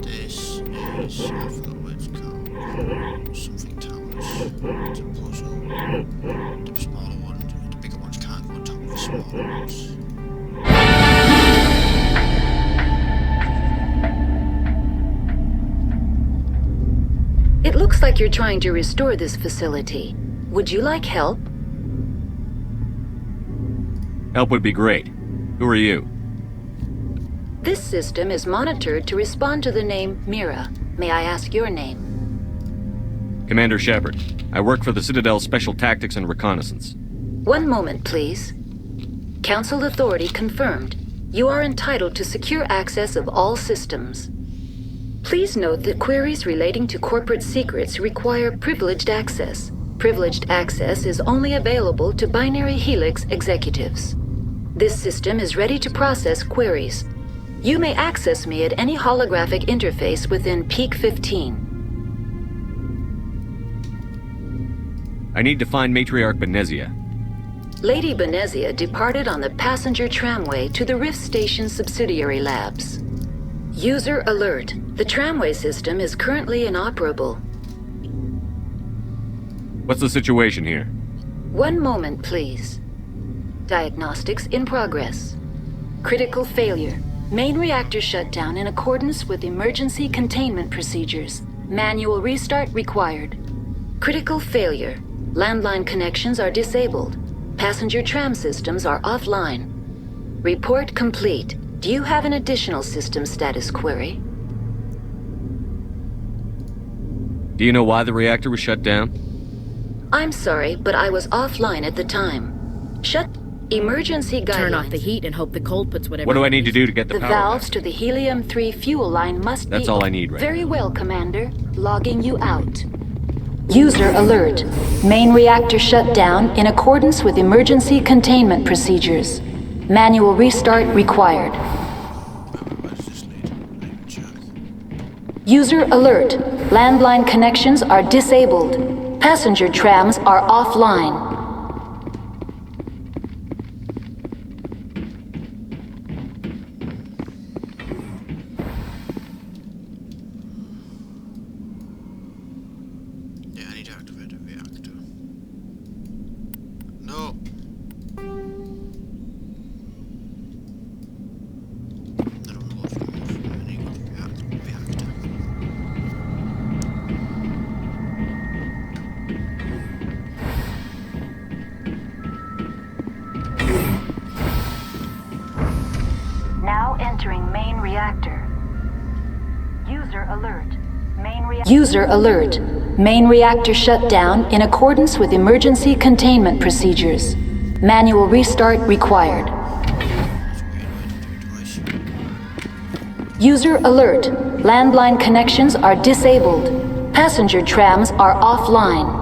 This is, I forgot what it's called. Something towers. It's a puzzle. The smaller ones, the bigger ones can't go on top of the smaller ones. It looks like you're trying to restore this facility. Would you like help? Help would be great. Who are you? This system is monitored to respond to the name Mira. May I ask your name? Commander Shepard. I work for the Citadel Special Tactics and Reconnaissance. One moment, please. Council authority confirmed. You are entitled to secure access of all systems. Please note that queries relating to corporate secrets require privileged access. Privileged access is only available to Binary Helix executives. This system is ready to process queries. You may access me at any holographic interface within Peak 15. I need to find Matriarch Benezia. Lady Benezia departed on the passenger tramway to the Rift Station subsidiary labs. User alert. The tramway system is currently inoperable. What's the situation here? One moment, please. Diagnostics in progress. Critical failure. Main reactor shut down in accordance with emergency containment procedures. Manual restart required. Critical failure. Landline connections are disabled. Passenger tram systems are offline. Report complete. Do you have an additional system status query? Do you know why the reactor was shut down? I'm sorry, but I was offline at the time. Emergency guidelines. Turn off the heat and hope the cold puts whatever. What do I need to do to get the The power valves back? to the Helium-3 fuel line must be... That's all I need right Very well, Commander. Logging you out. User alert. Main reactor shut down in accordance with emergency containment procedures. Manual restart required. User alert. Landline connections are disabled. Passenger trams are offline. Yeah, I need to activate the reactor. No. I don't know what's wrong with it. I need the reactor. Now entering main reactor. User alert. User alert. Main reactor shut down in accordance with emergency containment procedures. Manual restart required. User alert. Landline connections are disabled. Passenger trams are offline.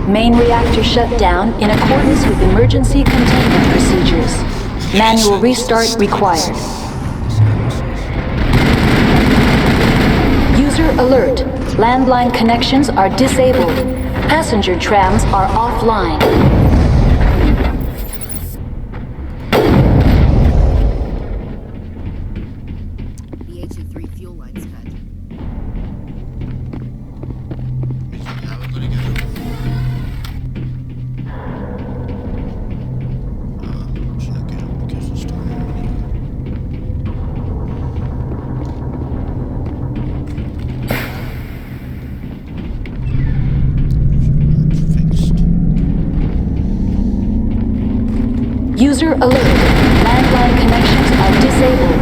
Main reactor shut down in accordance with emergency containment procedures. Manual restart required. User alert. Landline connections are disabled. Passenger trams are offline. User alert. Landline connections are disabled.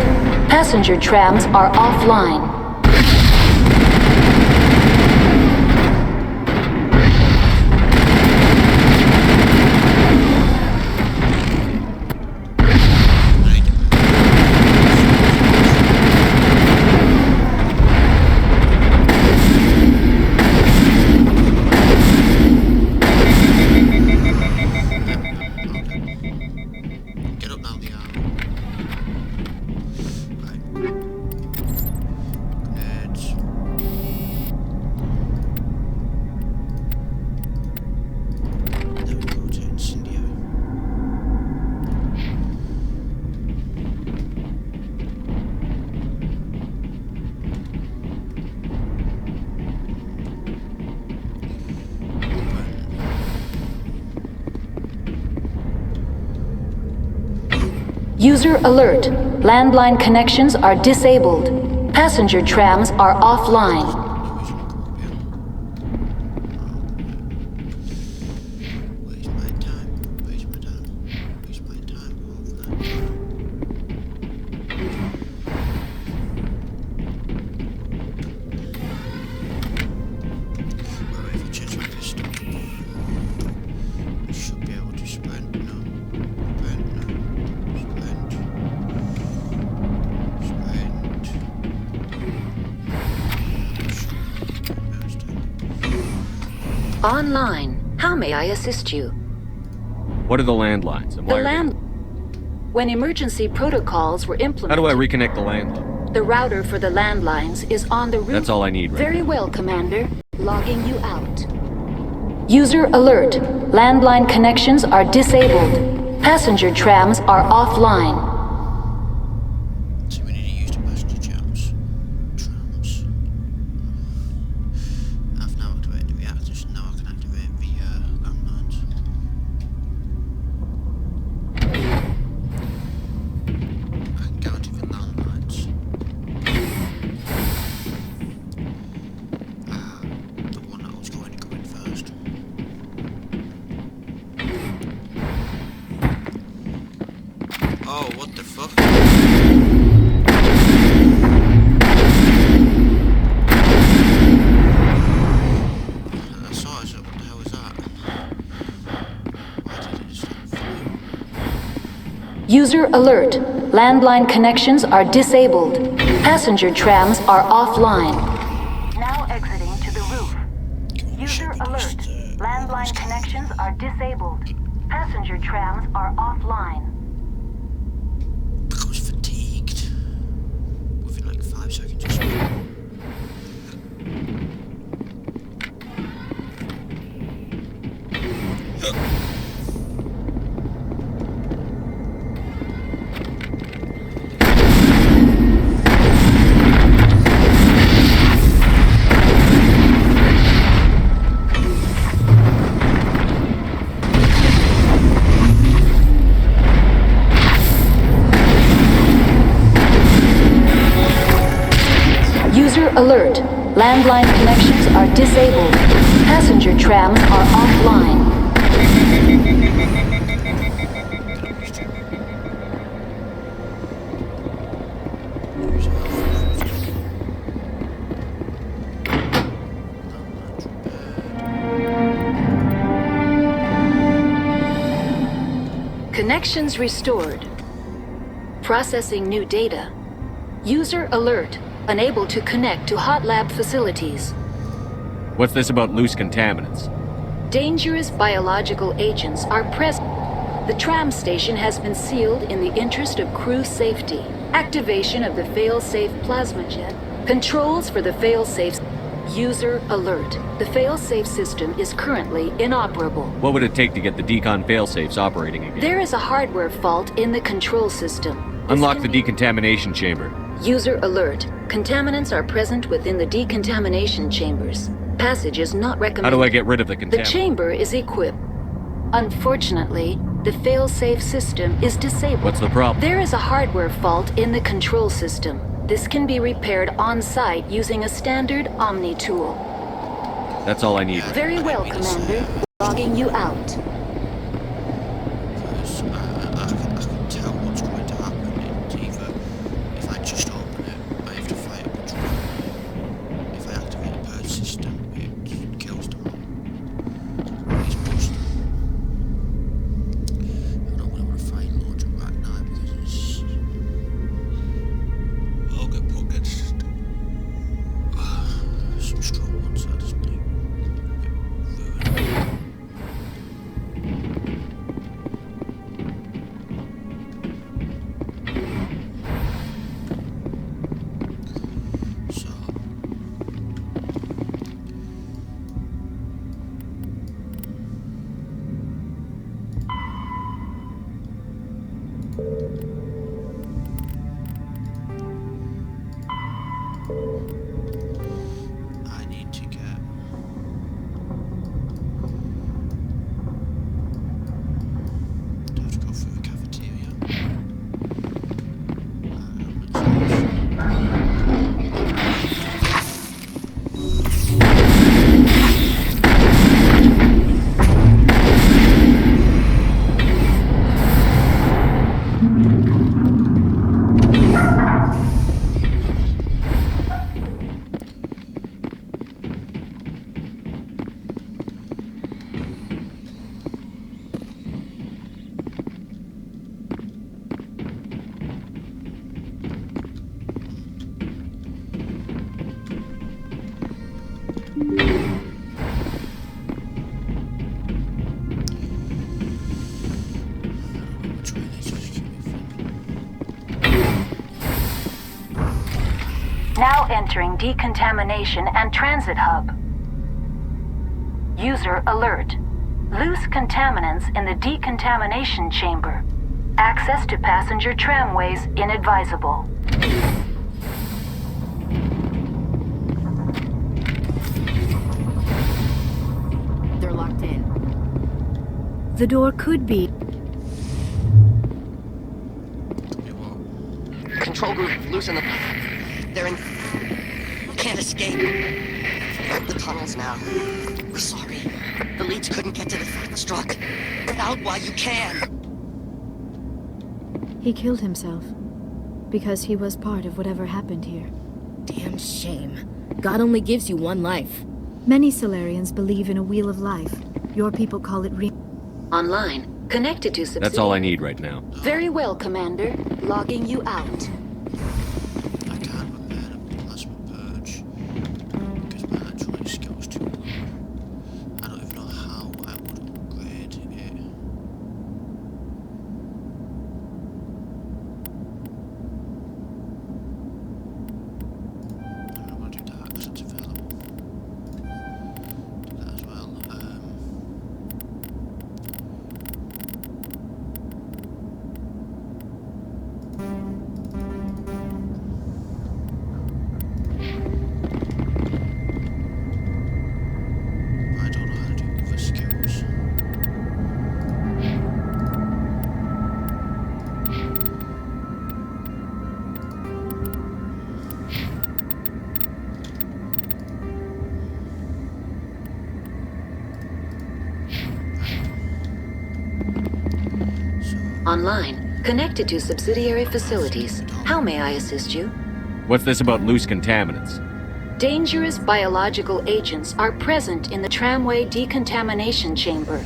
Passenger trams are offline. User alert. Landline connections are disabled. Passenger trams are offline. Online. How may I assist you? What are the landlines? And why are they- When emergency protocols were implemented... How do I reconnect the landline? The router for the landlines is on the route... That's all I need right Very now. well, Commander. Logging you out. User alert. Landline connections are disabled. Passenger trams are offline. So we need to use the passenger trams. I've now activated the reactors, and now I can activate the landlines. I can guarantee the landlines. The one that was going to go in first. Oh, what the fuck? I saw it, so what the hell was that? Why did it just flow? User alert. Landline connections are disabled. Passenger trams are offline. Now exiting to the roof. User alert. Landline connections are disabled. Passenger trams are offline. I was fatigued. Within like 5 seconds or so. User alert. Landline connections are disabled. Passenger trams are offline. Connections restored. Processing new data. User alert. Unable to connect to hot lab facilities. What's this about loose contaminants? Dangerous biological agents are present. The tram station has been sealed in the interest of crew safety. Activation of the fail-safe plasma jet. Controls for the fail-safe. User alert. The fail-safe system is currently inoperable. What would it take to get the decon failsafes operating again? There is a hardware fault in the control system. Unlock the decontamination chamber. User alert. Contaminants are present within the decontamination chambers. Passage is not recommended. How do I get rid of the The contaminant? chamber is equipped. Unfortunately, the fail-safe system is disabled. What's the problem? There is a hardware fault in the control system. This can be repaired on-site using a standard Omni tool. That's all I need. Very well, Commander. Logging you out. Because I can tell what's going to happen. It's either if I just open it, I have to fight it much more. If I activate the purge system, it kills them all. It's busted. I don't really want to fight launcher right now because it's... I'll get put against some strong ones, so I just think. I need to get... Do I have to go through the cafeteria? Now entering decontamination and transit hub. User alert. Loose contaminants in the decontamination chamber. Access to passenger tramways inadvisable. They're locked in. The door could be. Control group, loosen them. They're in... Can't escape. The tunnels now. We're sorry. The leads couldn't get to the struck. Get out while you can. He killed himself. Because he was part of whatever happened here. Damn shame. God only gives you one life. Many Solarians believe in a wheel of life. Your people call it Online. Connected to subsidiary. That's all I need right now. Very well, Commander. Logging you out. I can't repair a plasma purge because my actual skills too low. I don't even know how I would upgrade it. I'm gonna do that because it's available. Do that as well. I don't know how to do other skills. Online. Connected to subsidiary facilities. How may I assist you? What's this about loose contaminants? Dangerous biological agents are present in the tramway decontamination chamber.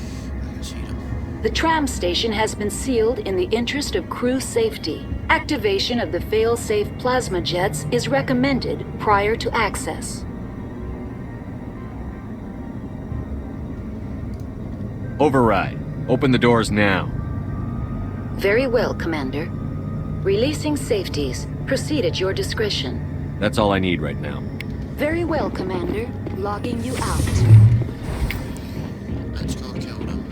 The tram station has been sealed in the interest of crew safety. Activation of the fail-safe plasma jets is recommended prior to access. Override. Open the doors now. Very well, Commander. Releasing safeties. Proceed at your discretion. That's all I need right now. Very well, Commander. Logging you out. Let's go kill them.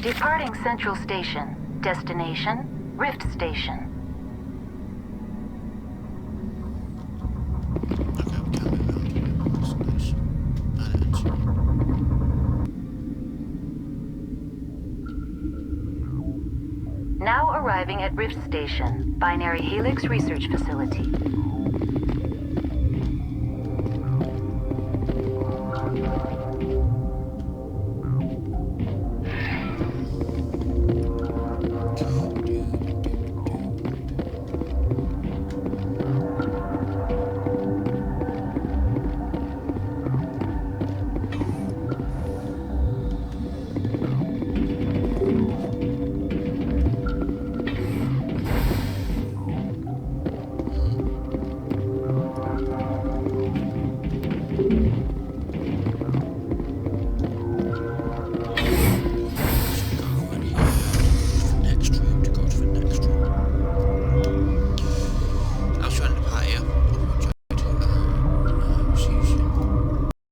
Departing Central Station. Destination, Rift Station. Now arriving at Rift Station, Binary Helix Research Facility.